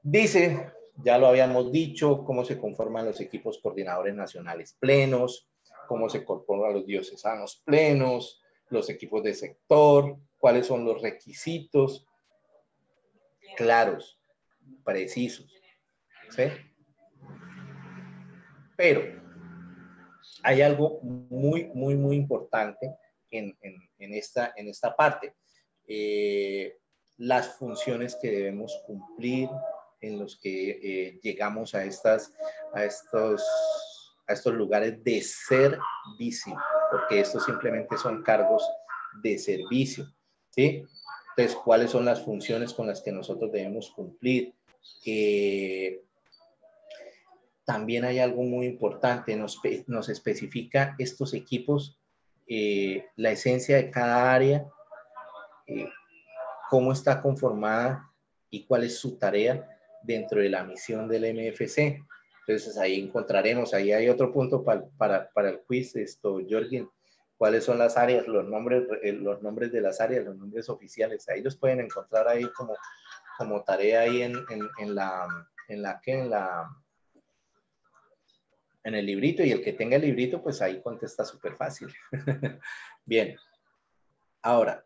Dice, ya lo habíamos dicho, cómo se conforman los equipos coordinadores nacionales plenos, cómo se conforman los diocesanos plenos, los equipos de sector, cuáles son los requisitos claros, precisos, ¿sí? Pero hay algo muy, muy, muy importante en esta parte. Las funciones que debemos cumplir, en los que llegamos a estos lugares de servicio, porque estos simplemente son cargos de servicio, ¿sí? Entonces, ¿cuáles son las funciones con las que nosotros debemos cumplir? También hay algo muy importante, nos especifica estos equipos, la esencia de cada área, cómo está conformada y cuál es su tarea dentro de la misión del MFC. Entonces ahí encontraremos, ahí hay otro punto para el quiz, Jorgen, cuáles son las áreas, los nombres de las áreas, los nombres oficiales, ahí los pueden encontrar ahí como tarea ahí en el librito, y el que tenga el librito, pues ahí contesta súper fácil. Bien. Ahora,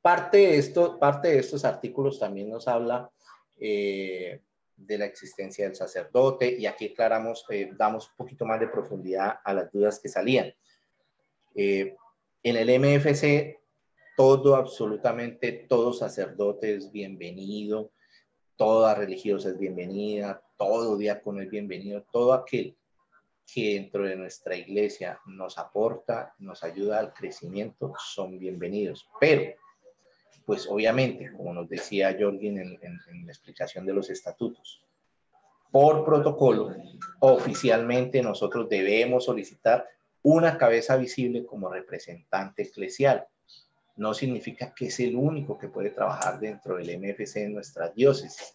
parte de estos artículos también nos habla de la existencia del sacerdote, y aquí aclaramos, damos un poquito más de profundidad a las dudas que salían. En el MFC, absolutamente todo sacerdote es bienvenido, toda religiosa es bienvenida, todo diácono es bienvenido, todo aquel que dentro de nuestra iglesia nos aporta, nos ayuda al crecimiento, son bienvenidos. Pero, pues obviamente, como nos decía Jorgen en la explicación de los estatutos, por protocolo, oficialmente nosotros debemos solicitar una cabeza visible como representante eclesial. No significa que es el único que puede trabajar dentro del MFC en nuestras diócesis.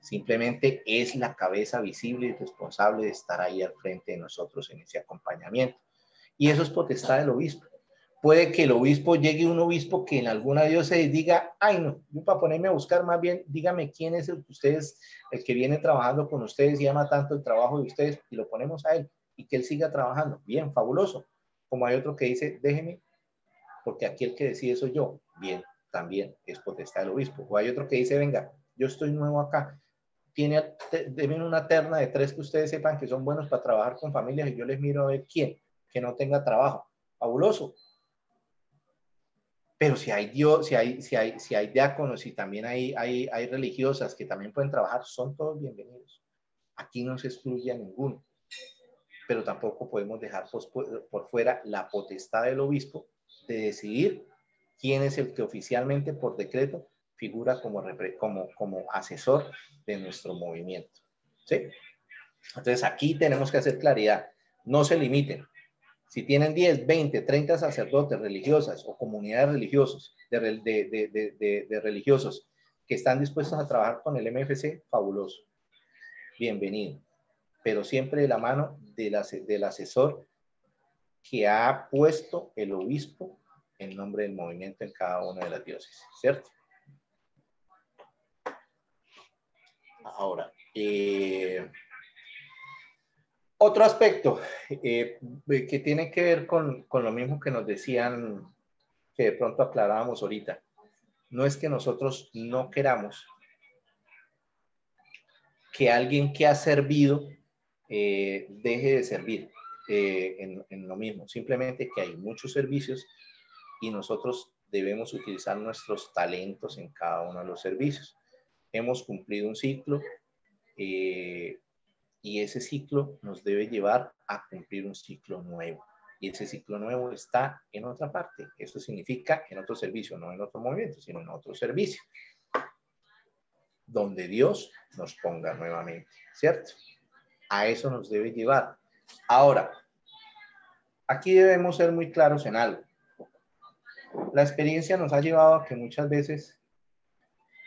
Simplemente es la cabeza visible y responsable de estar ahí al frente de nosotros en ese acompañamiento. Y eso es potestad del obispo. Puede que el obispo llegue un obispo que en alguna diócesis diga, ay no, yo para ponerme a buscar más bien, dígame quién es el que ustedes, el que viene trabajando con ustedes y ama tanto el trabajo de ustedes y lo ponemos a él y que él siga trabajando. Bien, fabuloso. Como hay otro que dice, déjeme, porque aquí el que decide soy yo. Bien, también es potestad del obispo. O hay otro que dice, venga, yo estoy nuevo acá. Deben una terna de 3 que ustedes sepan que son buenos para trabajar con familias y yo les miro a ver quién, que no tenga trabajo. Fabuloso. Pero si hay diáconos y también hay religiosas que también pueden trabajar, son todos bienvenidos. Aquí no se excluye a ninguno. Pero tampoco podemos dejar por fuera la potestad del obispo de decidir quién es el que oficialmente por decreto figura como asesor de nuestro movimiento. ¿Sí? Entonces aquí tenemos que hacer claridad. No se limiten. Si tienen 10, 20, 30 sacerdotes religiosas o comunidades religiosos de religiosos que están dispuestos a trabajar con el MFC, fabuloso. Bienvenido. Pero siempre de la mano del asesor que ha puesto el obispo en nombre del movimiento en cada una de las diócesis, ¿cierto? Ahora, otro aspecto que tiene que ver con lo mismo que nos decían, que de pronto aclarábamos ahorita. No es que nosotros no queramos que alguien que ha servido deje de servir en lo mismo. Simplemente que hay muchos servicios y nosotros debemos utilizar nuestros talentos en cada uno de los servicios. Hemos cumplido un ciclo y ese ciclo nos debe llevar a cumplir un ciclo nuevo. Y ese ciclo nuevo está en otra parte. Eso significa en otro servicio, no en otro movimiento, sino en otro servicio. Donde Dios nos ponga nuevamente, ¿cierto? A eso nos debe llevar. Ahora, aquí debemos ser muy claros en algo. La experiencia nos ha llevado a que muchas veces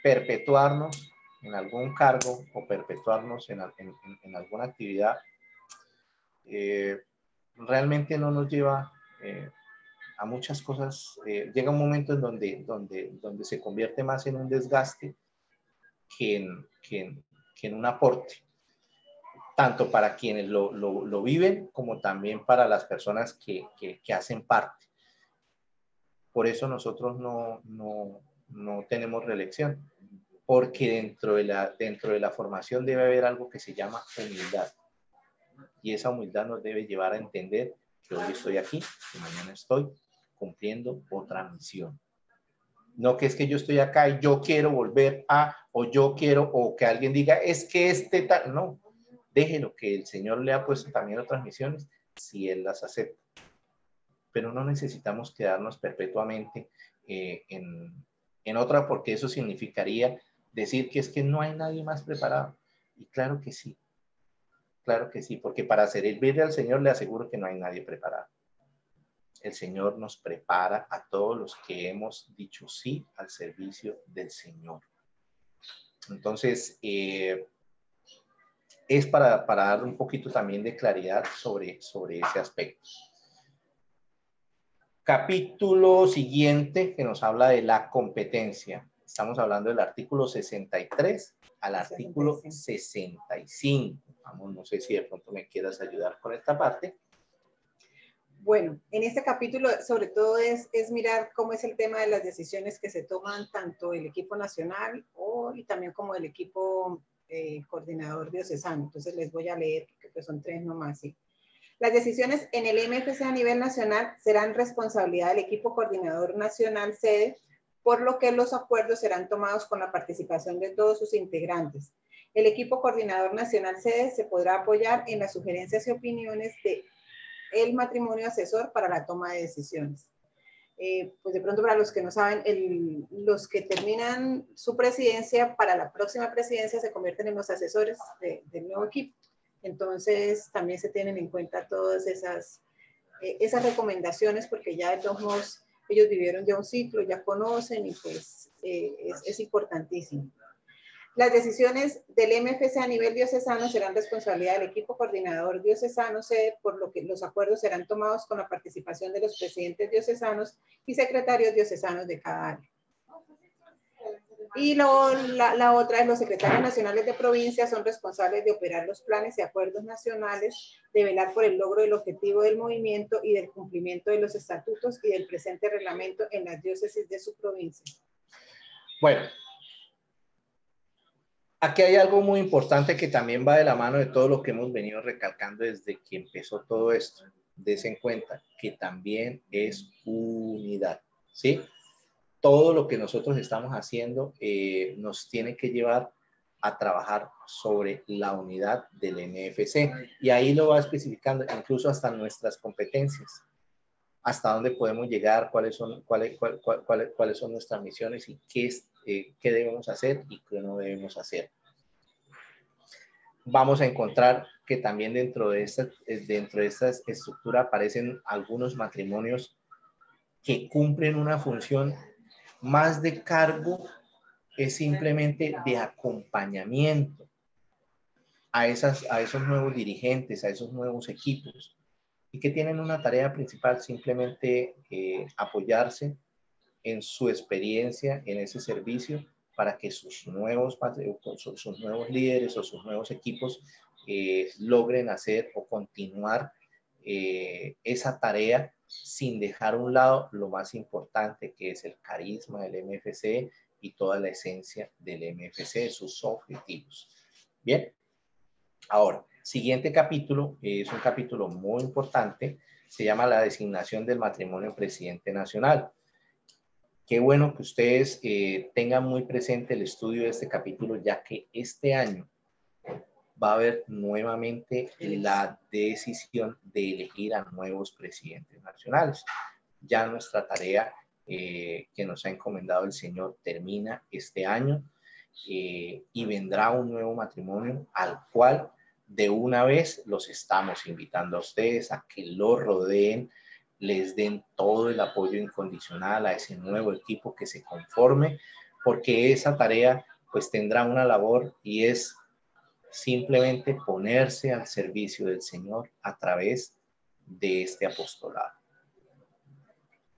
perpetuarnos en algún cargo o perpetuarnos en alguna actividad realmente no nos lleva a muchas cosas. Llega un momento en donde se convierte más en un desgaste que en un aporte, tanto para quienes lo viven como también para las personas que hacen parte. Por eso nosotros no tenemos reelección, porque dentro de la formación debe haber algo que se llama humildad. Y esa humildad nos debe llevar a entender que hoy estoy aquí y mañana estoy cumpliendo otra misión. No que es que yo estoy acá y yo quiero volver a, o yo quiero, o que alguien diga, es que tal, no. Déjelo, que el Señor le ha puesto también otras misiones, si Él las acepta. Pero no necesitamos quedarnos perpetuamente en otra, porque eso significaría decir que es que no hay nadie más preparado. Y claro que sí, porque para servirle al Señor le aseguro que no hay nadie preparado. El Señor nos prepara a todos los que hemos dicho sí al servicio del Señor. Entonces, es para dar un poquito también de claridad sobre ese aspecto. Capítulo siguiente que nos habla de la competencia. Estamos hablando del artículo 63 al artículo 65. Vamos, no sé si de pronto me quieras ayudar con esta parte. Bueno, en este capítulo sobre todo es mirar cómo es el tema de las decisiones que se toman tanto el equipo nacional y también como el equipo coordinador diocesano. Entonces les voy a leer, que son 3 nomás. ¿Sí? Las decisiones en el MFC a nivel nacional serán responsabilidad del equipo coordinador nacional sede, por lo que los acuerdos serán tomados con la participación de todos sus integrantes. El equipo coordinador nacional sede se podrá apoyar en las sugerencias y opiniones del matrimonio asesor para la toma de decisiones. Pues de pronto para los que no saben, los que terminan su presidencia, para la próxima presidencia se convierten en los asesores del nuevo equipo. Entonces también se tienen en cuenta todas esas recomendaciones, porque ya de todos modos ellos vivieron ya un ciclo, ya conocen, y pues es importantísimo. Las decisiones del MFC a nivel diocesano serán responsabilidad del equipo coordinador diocesano sede, por lo que los acuerdos serán tomados con la participación de los presidentes diocesanos y secretarios diocesanos de cada área. Y la otra es: los secretarios nacionales de provincia son responsables de operar los planes y acuerdos nacionales, de velar por el logro del objetivo del movimiento y del cumplimiento de los estatutos y del presente reglamento en las diócesis de su provincia. Bueno, aquí hay algo muy importante que también va de la mano de todo lo que hemos venido recalcando desde que empezó todo esto. Des en cuenta que también es unidad, ¿sí? Todo lo que nosotros estamos haciendo nos tiene que llevar a trabajar sobre la unidad del MFC. Y ahí lo va especificando, incluso hasta nuestras competencias. Hasta dónde podemos llegar, cuáles son nuestras misiones y qué debemos hacer y qué no debemos hacer. Vamos a encontrar que también dentro de esta estructura aparecen algunos matrimonios que cumplen una función más de cargo, es simplemente de acompañamiento a esos nuevos dirigentes, a esos nuevos equipos, y que tienen una tarea principal, simplemente apoyarse en su experiencia en ese servicio para que sus nuevos líderes o sus nuevos equipos logren hacer o continuar esa tarea sin dejar a un lado lo más importante, que es el carisma del MFC y toda la esencia del MFC, sus objetivos. Bien, ahora, siguiente capítulo, es un capítulo muy importante, se llama la designación del matrimonio presidente nacional. Qué bueno que ustedes tengan muy presente el estudio de este capítulo, ya que este año va a haber nuevamente la decisión de elegir a nuevos presidentes nacionales. Ya nuestra tarea que nos ha encomendado el Señor termina este año y vendrá un nuevo matrimonio al cual de una vez los estamos invitando a ustedes a que lo rodeen, les den todo el apoyo incondicional a ese nuevo equipo que se conforme, porque esa tarea pues tendrá una labor y es simplemente ponerse al servicio del Señor a través de este apostolado.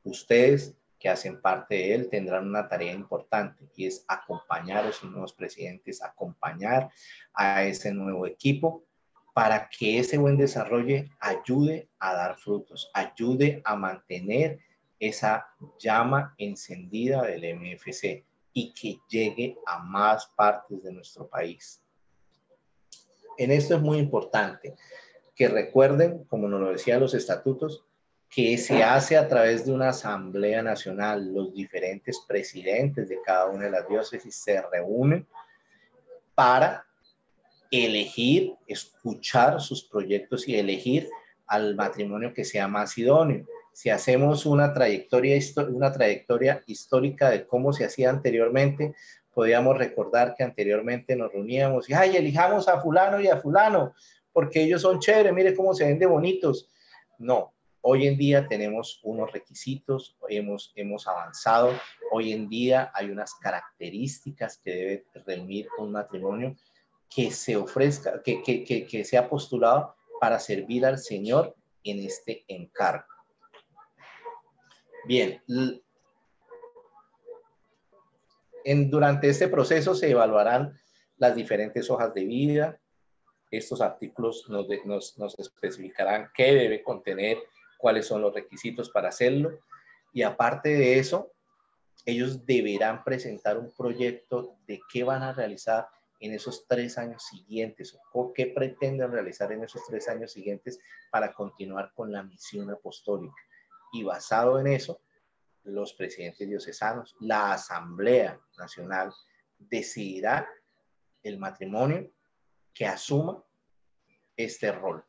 Ustedes que hacen parte de él tendrán una tarea importante y es acompañar a esos nuevos presidentes, acompañar a ese nuevo equipo para que ese buen desarrollo ayude a dar frutos, ayude a mantener esa llama encendida del MFC y que llegue a más partes de nuestro país. En esto es muy importante que recuerden, como nos lo decían los estatutos, que se hace a través de una asamblea nacional. Los diferentes presidentes de cada una de las diócesis se reúnen para elegir, escuchar sus proyectos y elegir al matrimonio que sea más idóneo. Si hacemos una trayectoria histórica de cómo se hacía anteriormente, podríamos recordar que anteriormente nos reuníamos y ¡ay, elijamos a fulano y a fulano! Porque ellos son chéveres, mire cómo se ven de bonitos. No, hoy en día tenemos unos requisitos, hemos avanzado. Hoy en día hay unas características que debe reunir un matrimonio que se ofrezca, que sea postulado para servir al Señor en este encargo. Bien, durante este proceso se evaluarán las diferentes hojas de vida. Estos artículos nos especificarán qué debe contener, cuáles son los requisitos para hacerlo. Y aparte de eso, ellos deberán presentar un proyecto de qué van a realizar en esos 3 años siguientes o qué pretenden realizar en esos 3 años siguientes para continuar con la misión apostólica. Y basado en eso, los presidentes diocesanos, la Asamblea Nacional decidirá el matrimonio que asuma este rol.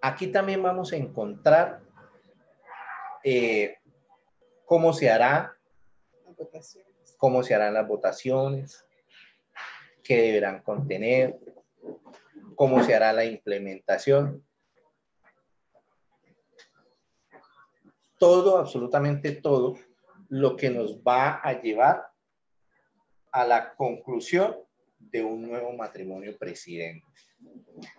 Aquí también vamos a encontrar cómo se harán las votaciones, qué deberán contener, cómo se hará la implementación. Todo, absolutamente todo, lo que nos va a llevar a la conclusión de un nuevo matrimonio presidente.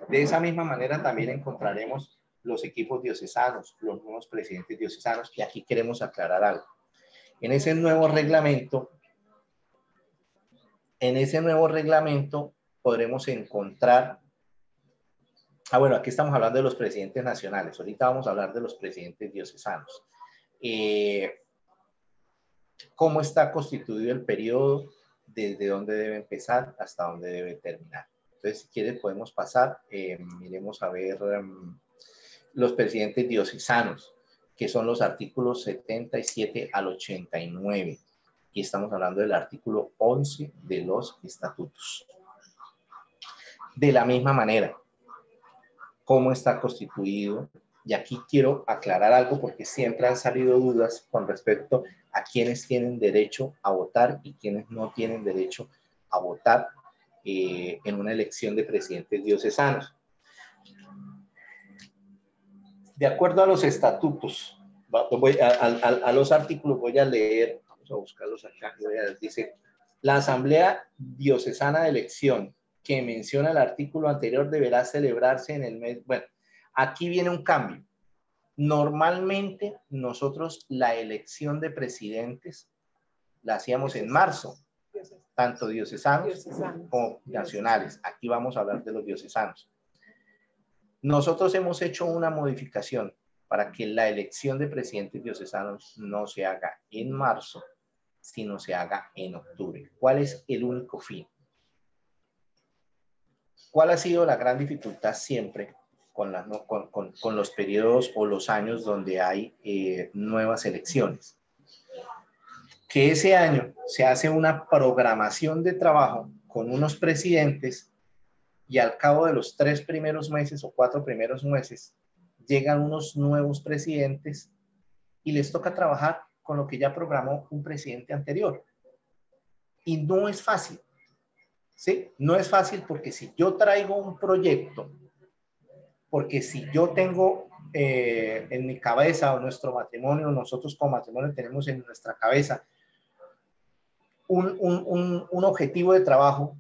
De esa misma manera también encontraremos los equipos diocesanos, los nuevos presidentes diocesanos, y aquí queremos aclarar algo. En ese nuevo reglamento podremos encontrar, bueno, aquí estamos hablando de los presidentes nacionales, ahorita vamos a hablar de los presidentes diocesanos. Cómo está constituido el periodo, desde dónde debe empezar hasta dónde debe terminar. Entonces, si quieres, podemos pasar, miremos a ver los presidentes diocesanos, que son los artículos 77 al 89. Y estamos hablando del artículo 11 de los estatutos. De la misma manera, cómo está constituido. Y aquí quiero aclarar algo porque siempre han salido dudas con respecto a quienes tienen derecho a votar y quienes no tienen derecho a votar en una elección de presidentes diocesanos. De acuerdo a los estatutos, a los artículos voy a leer, vamos a buscarlos acá, dice, la Asamblea Diocesana de Elección que menciona el artículo anterior deberá celebrarse en el mes, bueno, aquí viene un cambio. Normalmente nosotros la elección de presidentes la hacíamos en marzo, tanto diocesanos como nacionales. Aquí vamos a hablar de los diocesanos. Nosotros hemos hecho una modificación para que la elección de presidentes diocesanos no se haga en marzo, sino se haga en octubre. ¿Cuál es el único fin? ¿Cuál ha sido la gran dificultad siempre con los periodos o los años donde hay nuevas elecciones? Que ese año se hace una programación de trabajo con unos presidentes y al cabo de los 3 primeros meses o 4 primeros meses llegan unos nuevos presidentes y les toca trabajar con lo que ya programó un presidente anterior. Y no es fácil. ¿Sí? No es fácil porque si yo traigo un proyecto, porque si yo tengo en mi cabeza o nuestro matrimonio, nosotros como matrimonio tenemos en nuestra cabeza un objetivo de trabajo,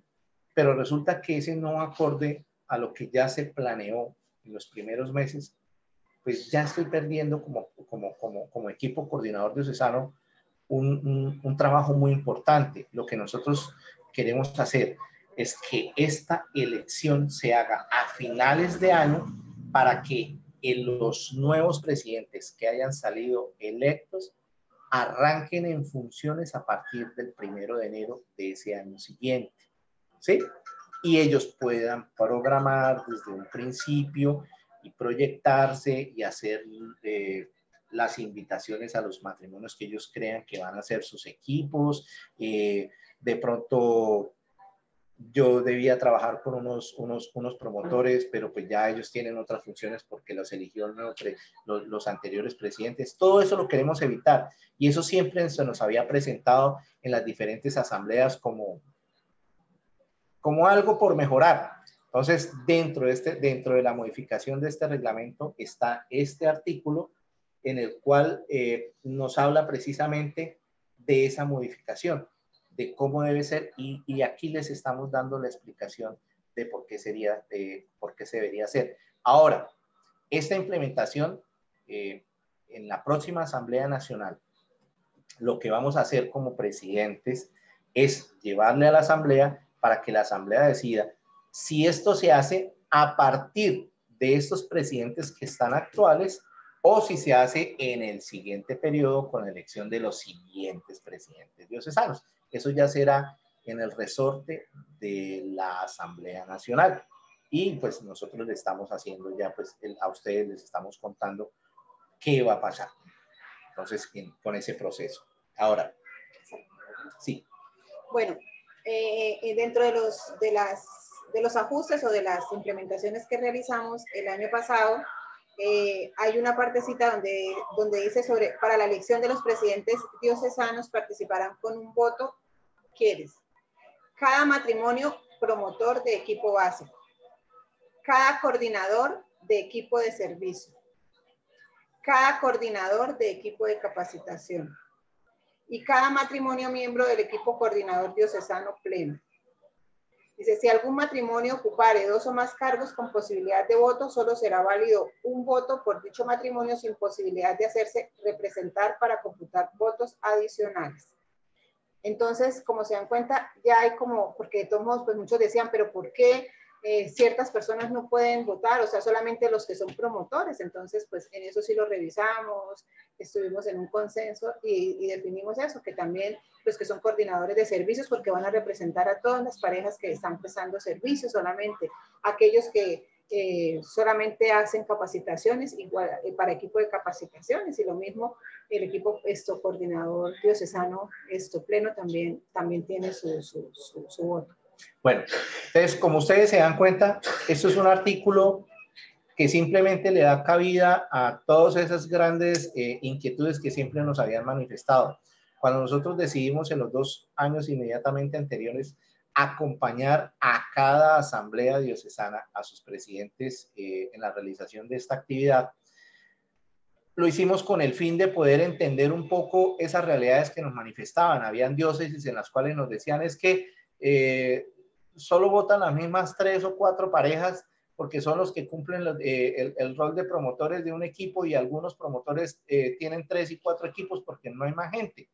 pero resulta que ese no acorde a lo que ya se planeó en los primeros meses, pues ya estoy perdiendo como equipo coordinador diocesano un trabajo muy importante. Lo que nosotros queremos hacer es que esta elección se haga a finales de año para que los nuevos presidentes que hayan salido electos arranquen en funciones a partir del 1 de enero de ese año siguiente, ¿sí? Y ellos puedan programar desde un principio y proyectarse y hacer las invitaciones a los matrimonios que ellos crean que van a ser sus equipos. De pronto yo debía trabajar con unos promotores, pero pues ya ellos tienen otras funciones porque los eligió los anteriores presidentes. Todo eso lo queremos evitar y eso siempre se nos había presentado en las diferentes asambleas como algo por mejorar. Entonces, dentro de la modificación de este reglamento está este artículo en el cual nos habla precisamente de esa modificación, de cómo debe ser, y aquí les estamos dando la explicación de por qué se debería hacer. Ahora, esta implementación en la próxima Asamblea Nacional, lo que vamos a hacer como presidentes es llevarle a la Asamblea para que la Asamblea decida si esto se hace a partir de estos presidentes que están actuales o si se hace en el siguiente periodo con la elección de los siguientes presidentes diocesanos. Eso ya será en el resorte de la Asamblea Nacional. Y pues nosotros le estamos haciendo ya, pues a ustedes les estamos contando qué va a pasar. Entonces, con ese proceso. Ahora, sí. Bueno, dentro de los ajustes o de las implementaciones que realizamos el año pasado, hay una partecita donde dice para la elección de los presidentes diocesanos participarán con un voto. ¿Quieres? Cada matrimonio promotor de equipo básico, cada coordinador de equipo de servicio, cada coordinador de equipo de capacitación y cada matrimonio miembro del equipo coordinador diocesano pleno. Dice, si algún matrimonio ocupare 2 o más cargos con posibilidad de voto, solo será válido un voto por dicho matrimonio sin posibilidad de hacerse representar para computar votos adicionales. Entonces, como se dan cuenta, ya hay como, porque de todos modos, pues muchos decían, pero ¿por qué ciertas personas no pueden votar? O sea, solamente los que son promotores. Entonces, pues en eso sí lo revisamos, estuvimos en un consenso y definimos eso, que también los que son coordinadores de servicios, porque van a representar a todas las parejas que están prestando servicios, solamente aquellos que solamente hacen capacitaciones igual, para equipo de capacitaciones, y lo mismo el equipo coordinador diocesano pleno también tiene su voto. Bueno, entonces, como ustedes se dan cuenta, esto es un artículo que simplemente le da cabida a todas esas grandes inquietudes que siempre nos habían manifestado. Cuando nosotros decidimos en los 2 años inmediatamente anteriores acompañar a cada asamblea diocesana, a sus presidentes en la realización de esta actividad, lo hicimos con el fin de poder entender un poco esas realidades que nos manifestaban. Habían diócesis en las cuales nos decían es que solo votan las mismas 3 o 4 parejas porque son los que cumplen el rol de promotores de un equipo, y algunos promotores tienen 3 y 4 equipos porque no hay más gente.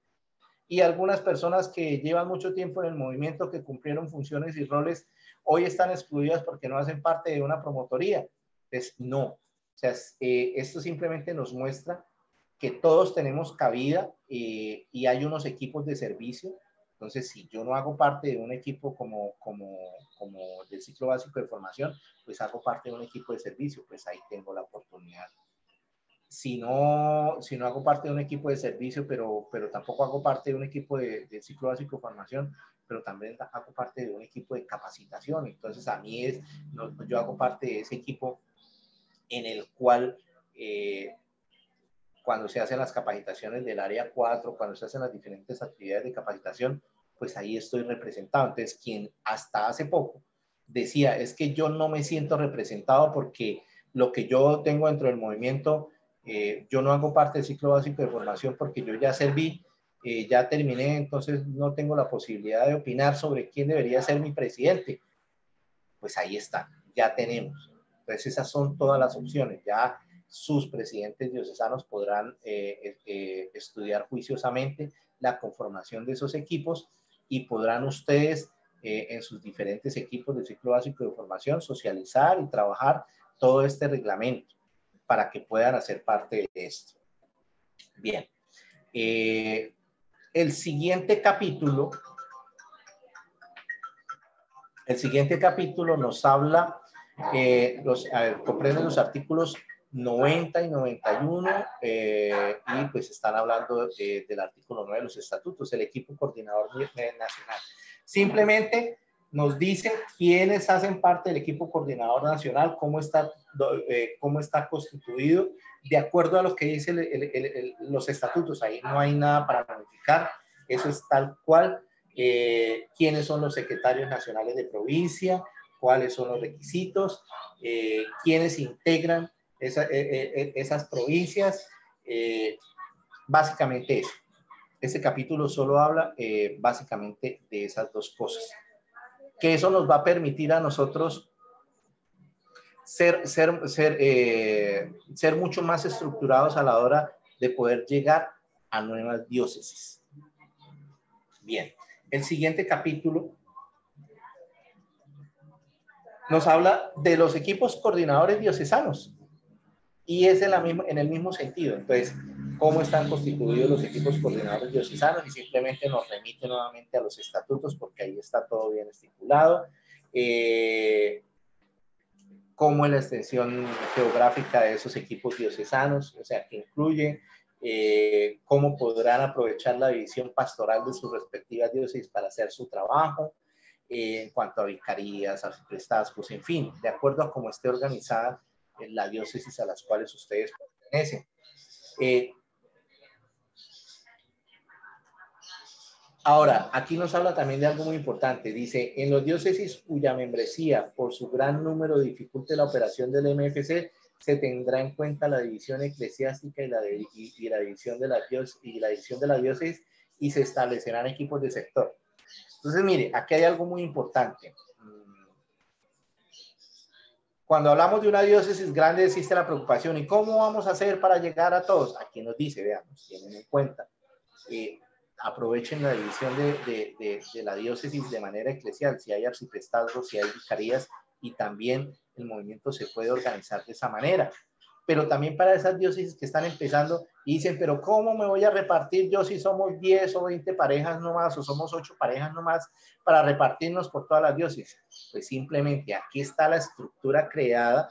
Y algunas personas que llevan mucho tiempo en el movimiento, que cumplieron funciones y roles, hoy están excluidas porque no hacen parte de una promotoría. Entonces, no. O sea, esto simplemente nos muestra que todos tenemos cabida y hay unos equipos de servicio. Entonces, si yo no hago parte de un equipo como del ciclo básico de formación, pues hago parte de un equipo de servicio, pues ahí tengo la oportunidad. Si no hago parte de un equipo de servicio, pero tampoco hago parte de un equipo de ciclo básico de formación, pero también hago parte de un equipo de capacitación. Entonces, a mí yo hago parte de ese equipo en el cual cuando se hacen las capacitaciones del área 4, cuando se hacen las diferentes actividades de capacitación, pues ahí estoy representado. Entonces, quien hasta hace poco decía, es que yo no me siento representado porque lo que yo tengo dentro del movimiento, yo no hago parte del ciclo básico de formación porque yo ya serví, ya terminé, entonces no tengo la posibilidad de opinar sobre quién debería ser mi presidente. Pues ahí está, ya tenemos. Entonces esas son todas las opciones. Ya sus presidentes diocesanos podrán estudiar juiciosamente la conformación de esos equipos y podrán ustedes en sus diferentes equipos del ciclo básico de formación socializar y trabajar todo este reglamento para que puedan hacer parte de esto. Bien. El siguiente capítulo nos habla, comprende los artículos 90 y 91 y pues están hablando del artículo 9 de los estatutos, el equipo coordinador nacional. Simplemente nos dice quiénes hacen parte del equipo coordinador nacional, cómo está constituido, de acuerdo a lo que dice los estatutos. Ahí no hay nada para modificar, eso es tal cual. Quiénes son los secretarios nacionales de provincia, cuáles son los requisitos, quiénes integran esas provincias, básicamente eso. Este capítulo solo habla básicamente de esas 2 cosas, que eso nos va a permitir a nosotros ser mucho más estructurados a la hora de poder llegar a nuevas diócesis. Bien. El siguiente capítulo nos habla de los equipos coordinadores diocesanos y es en el mismo sentido. Entonces, ¿cómo están constituidos los equipos coordinadores diocesanos? Y simplemente nos remite nuevamente a los estatutos porque ahí está todo bien estipulado. Cómo es la extensión geográfica de esos equipos diocesanos, o sea, que incluye cómo podrán aprovechar la división pastoral de sus respectivas diócesis para hacer su trabajo, en cuanto a vicarías, arciprestazgos, en fin, de acuerdo a cómo esté organizada la diócesis a las cuales ustedes pertenecen. Ahora, aquí nos habla también de algo muy importante. Dice, en los diócesis cuya membresía por su gran número dificulte la operación del MFC, se tendrá en cuenta la división eclesiástica y la división de la diócesis y se establecerán equipos de sector. Entonces, mire, aquí hay algo muy importante. Cuando hablamos de una diócesis grande existe la preocupación. ¿Y cómo vamos a hacer para llegar a todos? Aquí nos dice, veamos, tienen en cuenta. Aprovechen la división de la diócesis de manera eclesial, si hay arciprestazgos, si hay vicarías, y también el movimiento se puede organizar de esa manera. Pero también para esas diócesis que están empezando y dicen, pero ¿cómo me voy a repartir yo si somos 10 o 20 parejas nomás, o somos 8 parejas nomás, para repartirnos por todas las diócesis? Pues simplemente aquí está la estructura creada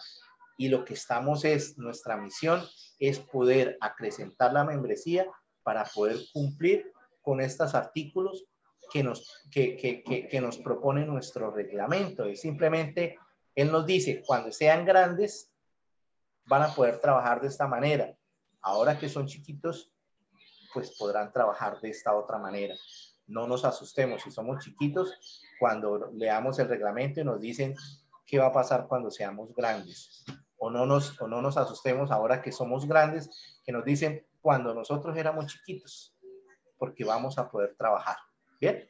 y lo que estamos nuestra misión es poder acrecentar la membresía para poder cumplir con estos artículos que nos propone nuestro reglamento. Y simplemente él nos dice, cuando sean grandes, van a poder trabajar de esta manera. Ahora que son chiquitos, pues podrán trabajar de esta otra manera. No nos asustemos si somos chiquitos, cuando leamos el reglamento y nos dicen qué va a pasar cuando seamos grandes. O no nos asustemos ahora que somos grandes, que nos dicen cuando nosotros éramos chiquitos, porque vamos a poder trabajar. ¿Bien?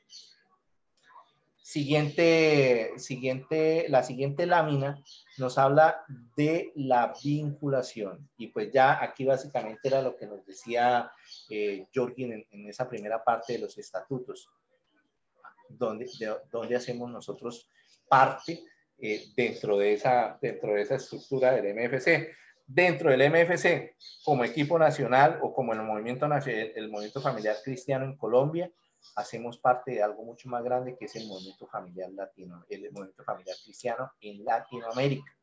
La siguiente lámina nos habla de la vinculación. Y pues ya aquí básicamente era lo que nos decía Jorgen en esa primera parte de los estatutos, donde hacemos nosotros parte dentro de esa estructura del MFC. Dentro del MFC, como equipo nacional o como el movimiento familiar cristiano en Colombia, hacemos parte de algo mucho más grande que es el movimiento familiar cristiano en Latinoamérica.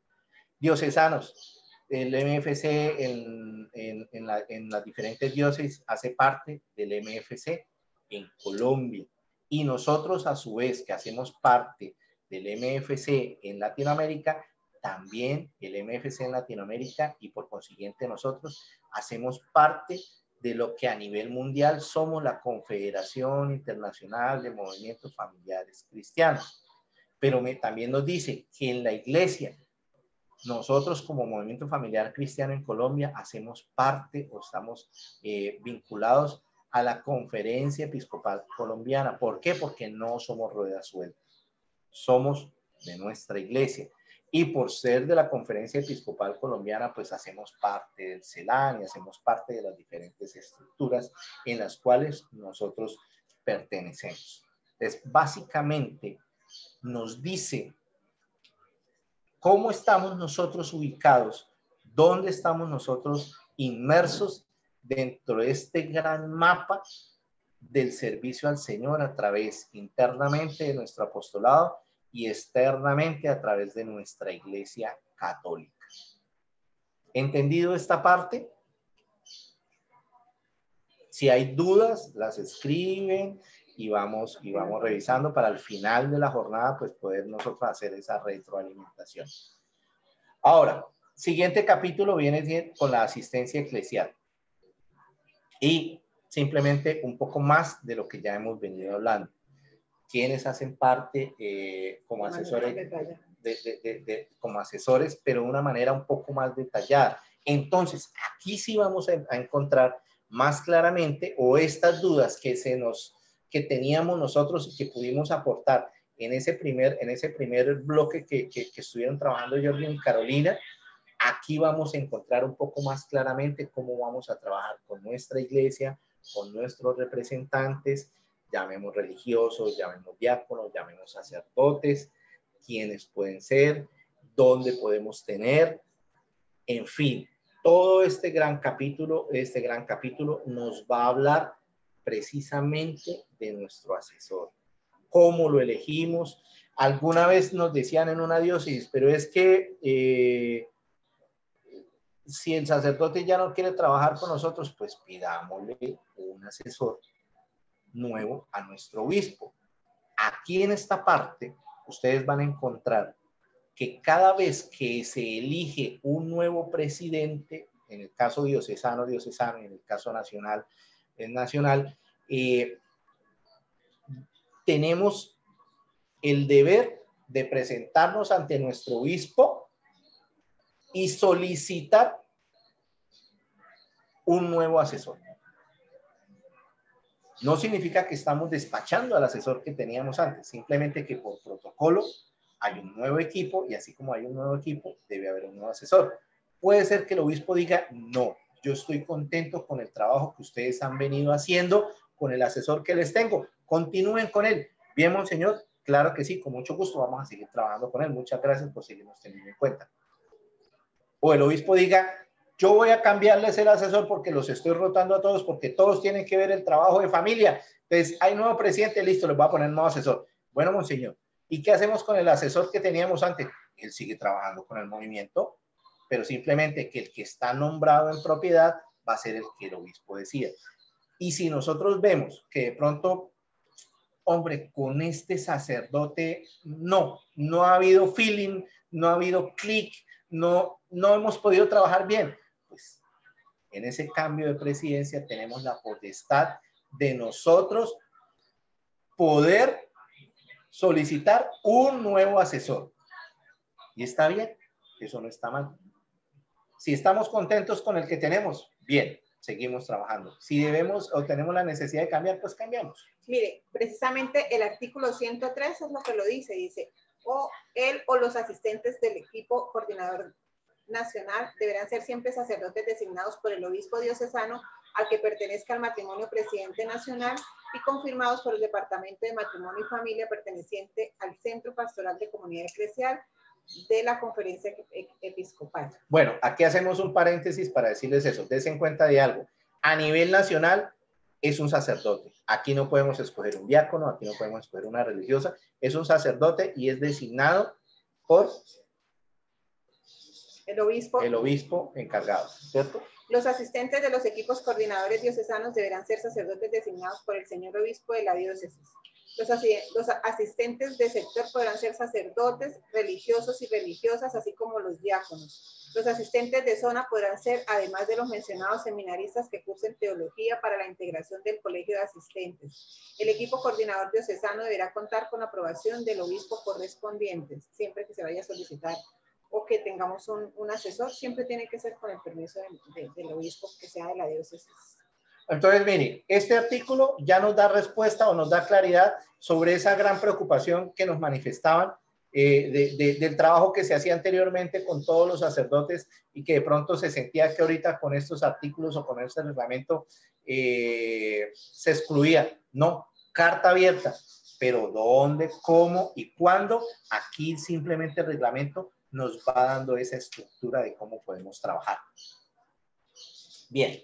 Diocesanos, el MFC en las diferentes diócesis hace parte del MFC en Colombia. Y nosotros a su vez que hacemos parte del MFC en Latinoamérica, también el MFC en Latinoamérica y por consiguiente nosotros hacemos parte de lo que a nivel mundial somos la Confederación Internacional de Movimientos Familiares Cristianos. Pero también nos dice que en la iglesia, nosotros como Movimiento Familiar Cristiano en Colombia hacemos parte o estamos vinculados a la Conferencia Episcopal Colombiana. ¿Por qué? Porque no somos rueda suelta. Somos de nuestra iglesia. Y por ser de la Conferencia Episcopal Colombiana, pues hacemos parte del CELAN y hacemos parte de las diferentes estructuras en las cuales nosotros pertenecemos. Entonces, básicamente nos dice cómo estamos nosotros ubicados, dónde estamos nosotros inmersos dentro de este gran mapa del servicio al Señor a través internamente de nuestro apostolado y externamente a través de nuestra Iglesia Católica. ¿Entendido esta parte? Si hay dudas, las escriben y vamos revisando para al final de la jornada pues poder nosotros hacer esa retroalimentación. Ahora, siguiente capítulo viene con la asistencia eclesial y simplemente un poco más de lo que ya hemos venido hablando. Quienes hacen parte como asesores, como asesores, pero de una manera un poco más detallada. Entonces, aquí sí vamos a encontrar más claramente o estas dudas que teníamos nosotros y que pudimos aportar en ese primer bloque que estuvieron trabajando Jorgen y Carolina. Aquí vamos a encontrar un poco más claramente cómo vamos a trabajar con nuestra iglesia, con nuestros representantes, llamemos religiosos, llamemos diáconos, llamemos sacerdotes, quiénes pueden ser, dónde podemos tener, en fin, todo este gran capítulo nos va a hablar precisamente de nuestro asesor. ¿Cómo lo elegimos? Alguna vez nos decían en una diócesis, pero es que si el sacerdote ya no quiere trabajar con nosotros, pues pidámosle un asesor nuevo a nuestro obispo. Aquí en esta parte, ustedes van a encontrar que cada vez que se elige un nuevo presidente, en el caso diocesano, diocesano, y en el caso nacional, es nacional, tenemos el deber de presentarnos ante nuestro obispo y solicitar un nuevo asesor. No significa que estamos despachando al asesor que teníamos antes, simplemente que por protocolo hay un nuevo equipo y así como hay un nuevo equipo, debe haber un nuevo asesor. Puede ser que el obispo diga, no, yo estoy contento con el trabajo que ustedes han venido haciendo, con el asesor que les tengo, continúen con él. Bien, monseñor, claro que sí, con mucho gusto vamos a seguir trabajando con él. Muchas gracias por seguirnos teniendo en cuenta. O el obispo diga, yo voy a cambiarles el asesor porque los estoy rotando a todos, porque todos tienen que ver el trabajo de familia. Entonces, hay nuevo presidente, listo, les voy a poner nuevo asesor. Bueno, monseñor, ¿y qué hacemos con el asesor que teníamos antes? Él sigue trabajando con el movimiento, pero simplemente que el que está nombrado en propiedad va a ser el que el obispo decida. Y si nosotros vemos que de pronto, hombre, con este sacerdote no ha habido feeling, no ha habido clic, no hemos podido trabajar bien, pues en ese cambio de presidencia tenemos la potestad de nosotros poder solicitar un nuevo asesor. Y está bien, eso no está mal. Si estamos contentos con el que tenemos, bien, seguimos trabajando. Si debemos o tenemos la necesidad de cambiar, pues cambiamos. Mire, precisamente el artículo 103 es lo que lo dice, o él o los asistentes del equipo coordinador nacional deberán ser siempre sacerdotes designados por el obispo diocesano al que pertenezca el matrimonio presidente nacional y confirmados por el Departamento de Matrimonio y Familia perteneciente al Centro Pastoral de Comunidad Eclesial de la Conferencia Episcopal. Bueno, aquí hacemos un paréntesis para decirles eso. Dense en cuenta de algo. A nivel nacional es un sacerdote. Aquí no podemos escoger un diácono, aquí no podemos escoger una religiosa. Es un sacerdote y es designado por el obispo encargado, ¿cierto? Los asistentes de los equipos coordinadores diocesanos deberán ser sacerdotes designados por el señor obispo de la diócesis. Los asistentes de sector podrán ser sacerdotes, religiosos y religiosas, así como los diáconos. Los asistentes de zona podrán ser, además de los mencionados seminaristas que cursen teología para la integración del colegio de asistentes. El equipo coordinador diocesano deberá contar con aprobación del obispo correspondiente, siempre que se vaya a solicitar o que tengamos un asesor, siempre tiene que ser con el permiso del obispo que sea de la diócesis. Entonces, mire, este artículo ya nos da respuesta o nos da claridad sobre esa gran preocupación que nos manifestaban del trabajo que se hacía anteriormente con todos los sacerdotes y que de pronto se sentía que ahorita con estos artículos o con este reglamento se excluía. No, carta abierta, pero ¿dónde, cómo y cuándo? Aquí simplemente el reglamento nos va dando esa estructura de cómo podemos trabajar. Bien.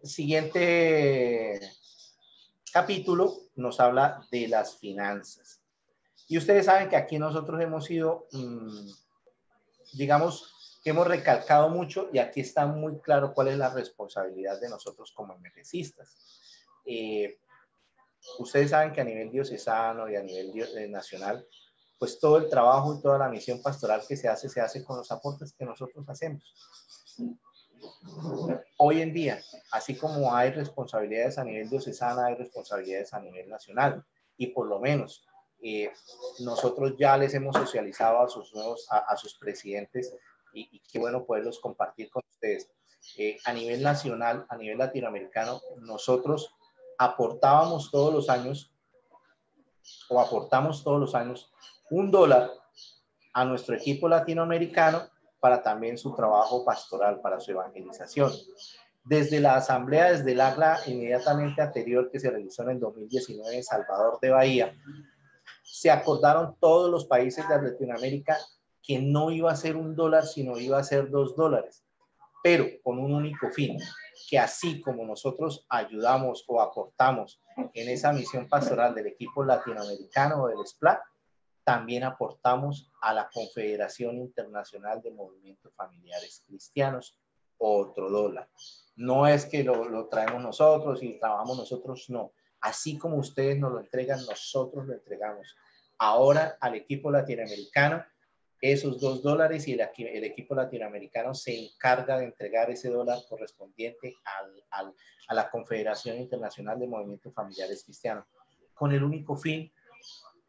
Siguiente capítulo nos habla de las finanzas. Y ustedes saben que aquí nosotros hemos sido, digamos, que hemos recalcado mucho y aquí está muy claro cuál es la responsabilidad de nosotros como emerecistas. Ustedes saben que a nivel diocesano y a nivel nacional, pues todo el trabajo y toda la misión pastoral que se hace con los aportes que nosotros hacemos. Hoy en día, así como hay responsabilidades a nivel diocesana, hay responsabilidades a nivel nacional y por lo menos nosotros ya les hemos socializado a sus presidentes y qué bueno poderlos compartir con ustedes. A nivel nacional, a nivel latinoamericano, nosotros aportamos todos los años o aportamos todos los años $1 a nuestro equipo latinoamericano para también su trabajo pastoral, para su evangelización. Desde la asamblea, desde el acla inmediatamente anterior que se realizó en el 2019 en Salvador de Bahía, se acordaron todos los países de Latinoamérica que no iba a ser $1, sino iba a ser $2, pero con un único fin, que así como nosotros ayudamos o aportamos en esa misión pastoral del equipo latinoamericano o del SPLAC, también aportamos a la Confederación Internacional de Movimientos Familiares Cristianos otro dólar. No es que lo traemos nosotros y trabajamos nosotros, no. Así como ustedes nos lo entregan, nosotros lo entregamos. Ahora al equipo latinoamericano, esos $2 y el equipo latinoamericano se encarga de entregar ese dólar correspondiente a la Confederación Internacional de Movimientos Familiares Cristianos, con el único fin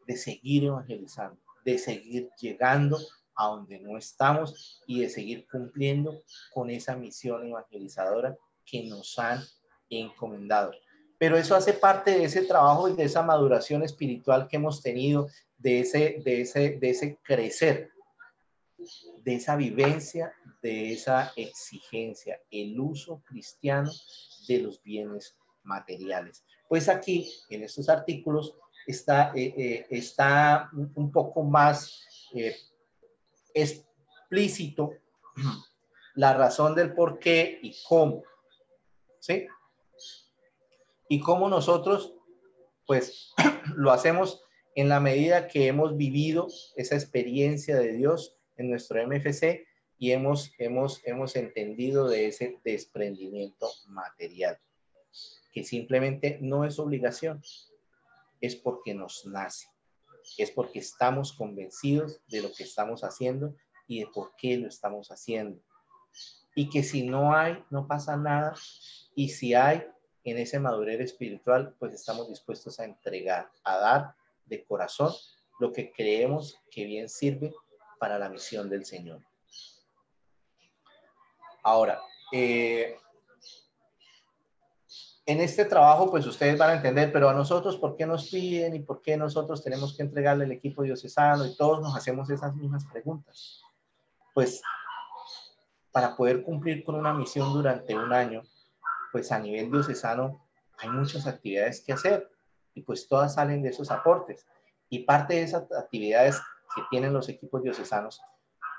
de seguir evangelizando, de seguir llegando a donde no estamos y de seguir cumpliendo con esa misión evangelizadora que nos han encomendado. Pero eso hace parte de ese trabajo y de esa maduración espiritual que hemos tenido, de ese crecer, de esa vivencia, de esa exigencia, el uso cristiano de los bienes materiales. Pues aquí, en estos artículos, está un poco más explícito la razón del por qué y cómo, ¿sí? Y cómo nosotros, pues, lo hacemos en la medida que hemos vivido esa experiencia de Dios en nuestro MFC y hemos entendido de ese desprendimiento material, que simplemente no es obligación, es porque nos nace, es porque estamos convencidos de lo que estamos haciendo y de por qué lo estamos haciendo. Y que si no hay, no pasa nada, y si hay, en ese madurez espiritual, pues estamos dispuestos a entregar, a dar de corazón lo que creemos que bien sirve para la misión del Señor. Ahora, en este trabajo, pues ustedes van a entender, pero a nosotros, ¿por qué nos piden y por qué nosotros tenemos que entregarle el equipo diocesano? Y todos nos hacemos esas mismas preguntas. Pues, para poder cumplir con una misión durante un año, pues a nivel diocesano hay muchas actividades que hacer y pues todas salen de esos aportes. Y parte de esas actividades que tienen los equipos diocesanos,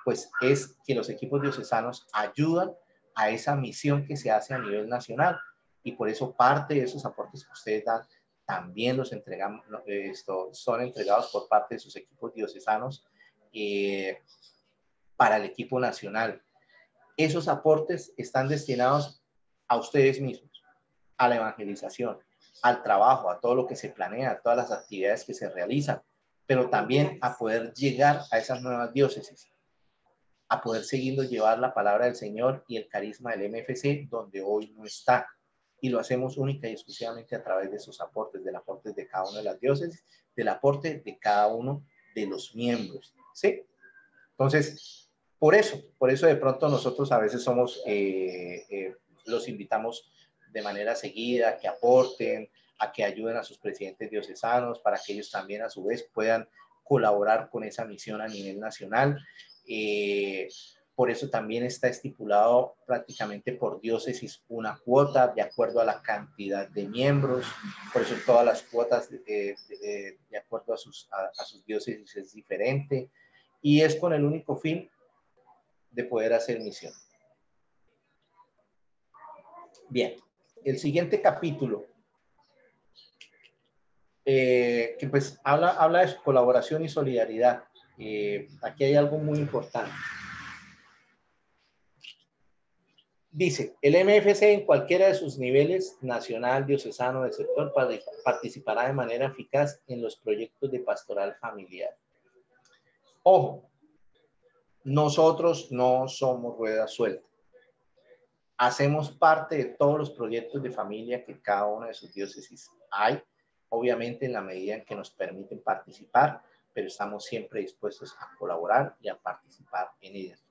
pues es que los equipos diocesanos ayudan a esa misión que se hace a nivel nacional. Y por eso parte de esos aportes que ustedes dan también los entregamos, son entregados por parte de sus equipos diocesanos para el equipo nacional. Esos aportes están destinados a ustedes mismos, a la evangelización, al trabajo, a todo lo que se planea, a todas las actividades que se realizan, pero también a poder llegar a esas nuevas diócesis, a poder seguir llevar la palabra del Señor y el carisma del MFC donde hoy no está. Y lo hacemos única y exclusivamente a través de esos aportes, del aporte de cada una de las diócesis, del aporte de cada uno de los miembros, ¿sí? Entonces, por eso de pronto nosotros a veces los invitamos de manera seguida a que aporten, a que ayuden a sus presidentes diocesanos para que ellos también a su vez puedan colaborar con esa misión a nivel nacional. Por eso también está estipulado prácticamente por diócesis una cuota de acuerdo a la cantidad de miembros. Por eso todas las cuotas de acuerdo a sus diócesis es diferente. Y es con el único fin de poder hacer misión. Bien, el siguiente capítulo, que pues habla de colaboración y solidaridad. Aquí hay algo muy importante. Dice, el MFC en cualquiera de sus niveles, nacional, diocesano, del sector, participará de manera eficaz en los proyectos de pastoral familiar. Ojo, nosotros no somos rueda suelta. Hacemos parte de todos los proyectos de familia que cada una de sus diócesis hay, obviamente en la medida en que nos permiten participar, pero estamos siempre dispuestos a colaborar y a participar en ellas.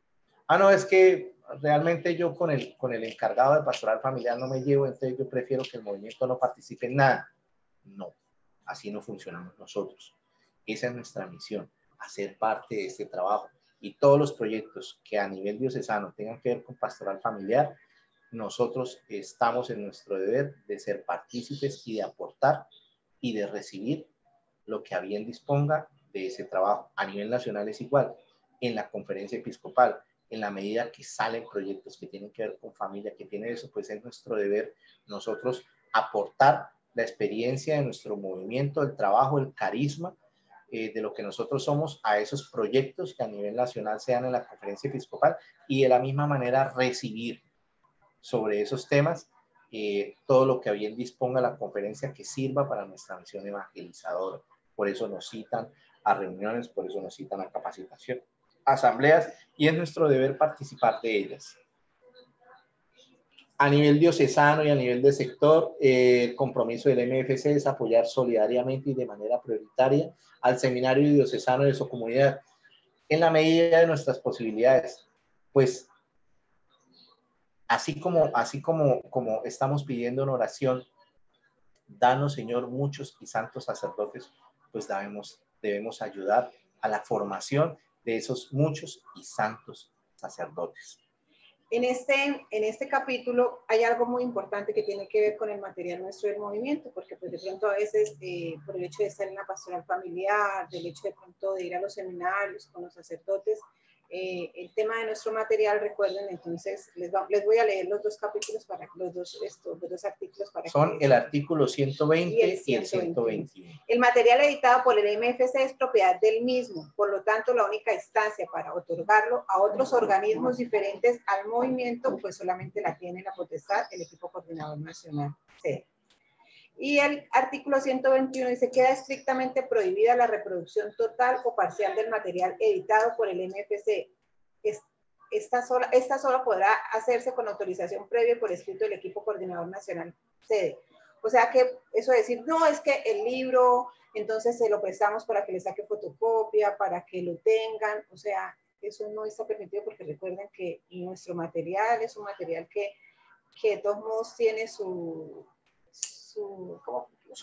No, es que realmente yo con el encargado de pastoral familiar no me llevo, entonces yo prefiero que el movimiento no participe en nada. No, así no funcionamos nosotros. Esa es nuestra misión, hacer parte de este trabajo. Y todos los proyectos que a nivel diocesano tengan que ver con pastoral familiar, nosotros estamos en nuestro deber de ser partícipes y de aportar y de recibir lo que a bien disponga de ese trabajo. A nivel nacional es igual, en la conferencia episcopal, en la medida que salen proyectos que tienen que ver con familia, que tienen eso, pues es nuestro deber nosotros aportar la experiencia de nuestro movimiento, el trabajo, el carisma de lo que nosotros somos a esos proyectos que a nivel nacional se dan en la conferencia episcopal y de la misma manera recibir sobre esos temas todo lo que a bien disponga la conferencia que sirva para nuestra misión evangelizadora. Por eso nos citan a reuniones, por eso nos citan a capacitación, asambleas, y es nuestro deber participar de ellas. A nivel diocesano y a nivel de sector, el compromiso del MFC es apoyar solidariamente y de manera prioritaria al seminario diocesano de su comunidad en la medida de nuestras posibilidades. Pues así como estamos pidiendo en oración, danos, Señor, muchos y santos sacerdotes, pues debemos ayudar a la formación de esos muchos y santos sacerdotes. En este capítulo hay algo muy importante que tiene que ver con el material nuestro del movimiento, porque pues de pronto a veces por el hecho de estar en la pastoral familiar, del hecho de pronto de ir a los seminarios con los sacerdotes, el tema de nuestro material, recuerden, entonces les voy a leer los dos capítulos, los dos artículos para son el artículo 120 y el 121. El material editado por el MFC es propiedad del mismo, por lo tanto la única instancia para otorgarlo a otros organismos diferentes al movimiento, pues solamente la tiene la potestad el equipo coordinador nacional. Sí. Y el artículo 121 dice: queda estrictamente prohibida la reproducción total o parcial del material editado por el MFC. Esta sola podrá hacerse con autorización previa por escrito del equipo coordinador nacional sede. O sea que eso de decir, no, es que el libro, entonces se lo prestamos para que le saque fotocopia, para que lo tengan, o sea, eso no está permitido, porque recuerden que nuestro material es un material que de todos modos tiene sus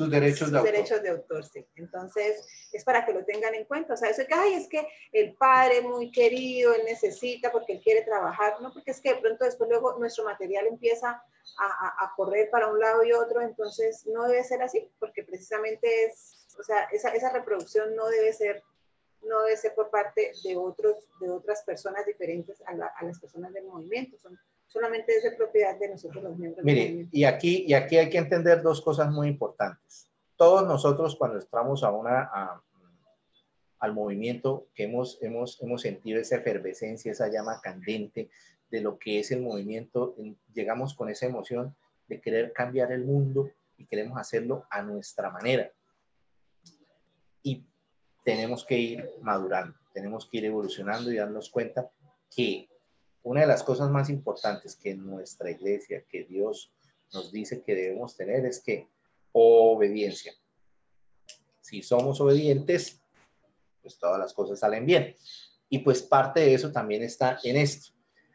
derechos de autor, sí. Entonces, es para que lo tengan en cuenta. O sea, eso es que el padre muy querido, él necesita porque él quiere trabajar, no, porque es que de pronto después luego nuestro material empieza a correr para un lado y otro, entonces no debe ser así, porque precisamente esa reproducción no debe ser por parte de otras personas diferentes a las personas del movimiento, solamente es de propiedad de nosotros los miembros. Mire, y aquí hay que entender dos cosas muy importantes. Todos nosotros cuando entramos al movimiento, que hemos sentido esa efervescencia, esa llama candente de lo que es el movimiento, llegamos con esa emoción de querer cambiar el mundo y queremos hacerlo a nuestra manera. Y tenemos que ir madurando, tenemos que ir evolucionando y darnos cuenta que una de las cosas más importantes que en nuestra iglesia, que Dios nos dice que debemos tener, es que obediencia. Si somos obedientes, pues todas las cosas salen bien. Y pues parte de eso también está en esto.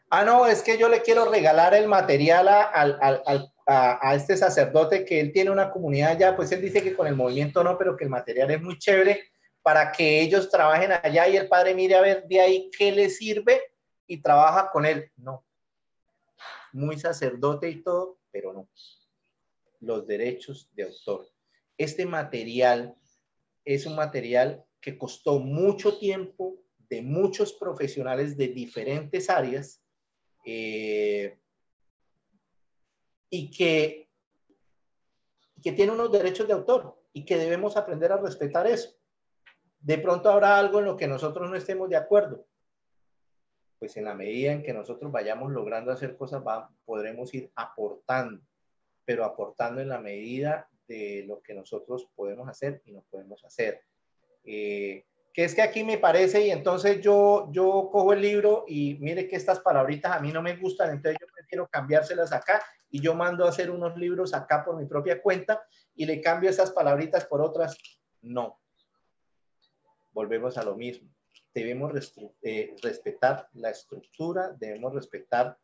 Ah, no, es que yo le quiero regalar el material a este sacerdote, que él tiene una comunidad allá, pues él dice que con el movimiento no, pero que el material es muy chévere para que ellos trabajen allá y el padre mire a ver de ahí qué le sirve y trabaja con él. No. Muy sacerdote y todo, pero no. Los derechos de autor. Este material es un material que costó mucho tiempo de muchos profesionales de diferentes áreas y que tiene unos derechos de autor y que debemos aprender a respetar eso. De pronto habrá algo en lo que nosotros no estemos de acuerdo. Pues en la medida en que nosotros vayamos logrando hacer cosas, podremos ir aportando, pero aportando en la medida de lo que nosotros podemos hacer y no podemos hacer. Que es que aquí me parece, y entonces yo cojo el libro y mire que estas palabritas a mí no me gustan, entonces yo prefiero cambiárselas acá y yo mando a hacer unos libros acá por mi propia cuenta y le cambio esas palabritas por otras. No. Volvemos a lo mismo. Debemos respetar la estructura, debemos respetar,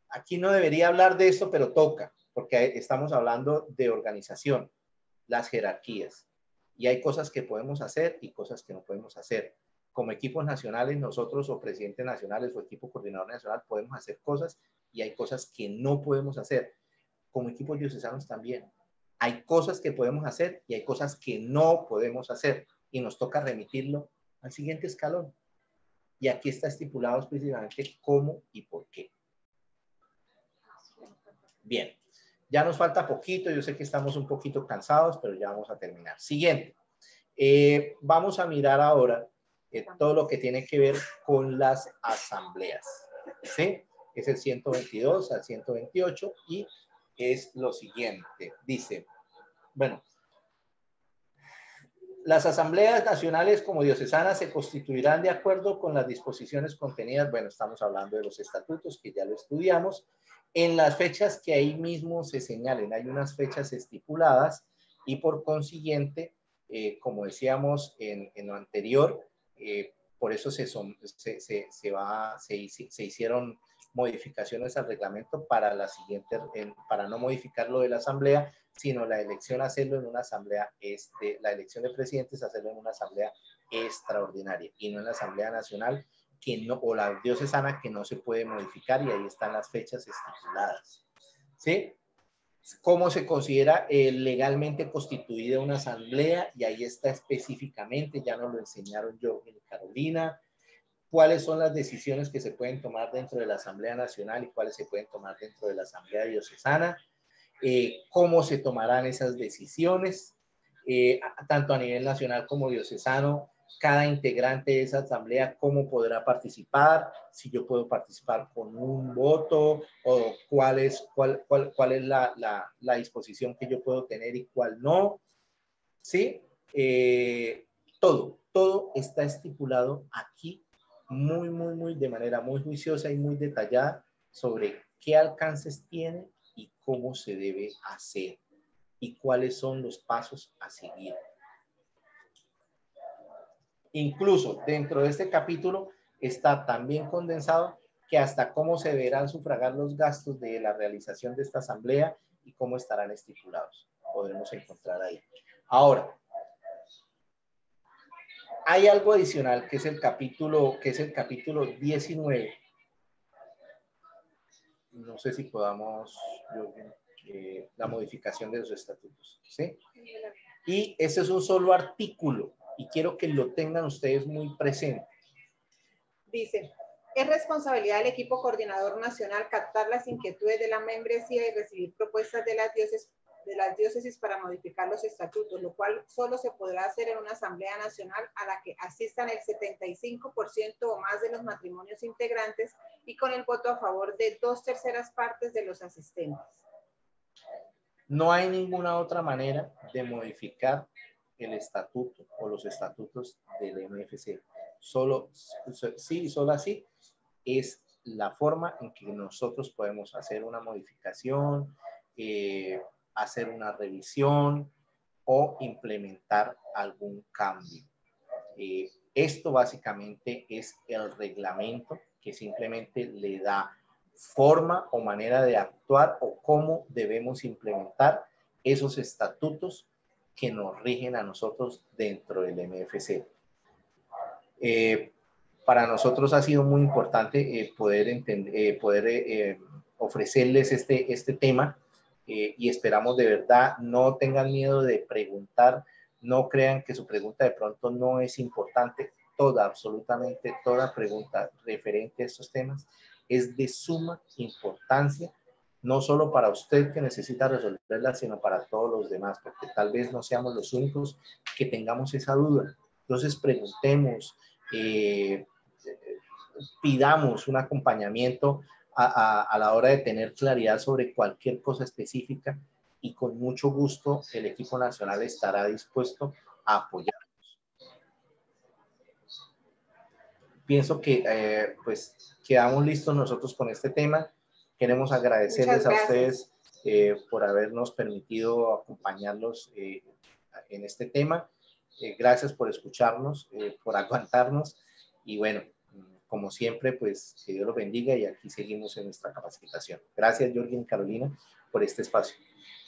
aquí no debería hablar de esto, pero toca, porque estamos hablando de organización, las jerarquías, y hay cosas que podemos hacer y cosas que no podemos hacer. Como equipos nacionales, nosotros o presidentes nacionales o equipo coordinador nacional podemos hacer cosas y hay cosas que no podemos hacer. Como equipos diocesanos también. Hay cosas que podemos hacer y hay cosas que no podemos hacer. Y nos toca remitirlo al siguiente escalón. Y aquí está estipulado específicamente cómo y por qué. Bien, ya nos falta poquito, yo sé que estamos un poquito cansados, pero ya vamos a terminar. Siguiente. Vamos a mirar ahora todo lo que tiene que ver con las asambleas, ¿sí? Es el 122 al 128 y es lo siguiente. Dice, bueno, las asambleas nacionales como diocesanas se constituirán de acuerdo con las disposiciones contenidas, bueno, estamos hablando de los estatutos que ya lo estudiamos, en las fechas que ahí mismo se señalen. Hay unas fechas estipuladas y por consiguiente, como decíamos en lo anterior, por eso se hicieron modificaciones al reglamento para la siguiente, para no modificar lo de la asamblea, sino la elección hacerlo en una asamblea, la elección de presidentes hacerlo en una asamblea extraordinaria y no en la asamblea nacional que no, o la diocesana que no se puede modificar, y ahí están las fechas estipuladas, ¿sí? ¿Cómo se considera legalmente constituida una asamblea? Y ahí está específicamente, ya nos lo enseñaron Jorgen y Carolina, cuáles son las decisiones que se pueden tomar dentro de la Asamblea Nacional y cuáles se pueden tomar dentro de la Asamblea Diocesana, cómo se tomarán esas decisiones, tanto a nivel nacional como diocesano, cada integrante de esa asamblea, cómo podrá participar, si yo puedo participar con un voto, o cuál es la disposición que yo puedo tener y cuál no, ¿sí? Todo está estipulado aquí muy, de manera muy juiciosa y muy detallada sobre qué alcances tiene y cómo se debe hacer y cuáles son los pasos a seguir. Incluso dentro de este capítulo está también condensado que hasta cómo se deberán sufragar los gastos de la realización de esta asamblea y cómo estarán estipulados. Podremos encontrar ahí. Ahora, hay algo adicional que es el capítulo 19. No sé si podamos, la modificación de los estatutos, ¿sí? Y ese es un solo artículo y quiero que lo tengan ustedes muy presente. Dice, es responsabilidad del equipo coordinador nacional captar las inquietudes de la membresía y recibir propuestas de las diócesis para modificar los estatutos, lo cual solo se podrá hacer en una asamblea nacional a la que asistan el 75% o más de los matrimonios integrantes y con el voto a favor de 2/3 partes de los asistentes. No hay ninguna otra manera de modificar el estatuto o los estatutos del MFC. Solo así es la forma en que nosotros podemos hacer una modificación, hacer una revisión o implementar algún cambio. Esto básicamente es el reglamento que simplemente le da forma o manera de actuar o cómo debemos implementar esos estatutos que nos rigen a nosotros dentro del MFC. Para nosotros ha sido muy importante poder ofrecerles este tema y esperamos de verdad no tengan miedo de preguntar, no crean que su pregunta de pronto no es importante. Absolutamente toda pregunta referente a estos temas es de suma importancia, no solo para usted que necesita resolverla, sino para todos los demás, porque tal vez no seamos los únicos que tengamos esa duda. Entonces preguntemos, pidamos un acompañamiento a la hora de tener claridad sobre cualquier cosa específica y con mucho gusto el equipo nacional estará dispuesto a apoyarnos. Pienso que pues quedamos listos nosotros con este tema. Queremos agradecerles a ustedes por habernos permitido acompañarlos en este tema. Gracias por escucharnos, por aguantarnos y bueno, como siempre, pues que Dios los bendiga y aquí seguimos en nuestra capacitación. Gracias, Jorgen y Carolina, por este espacio.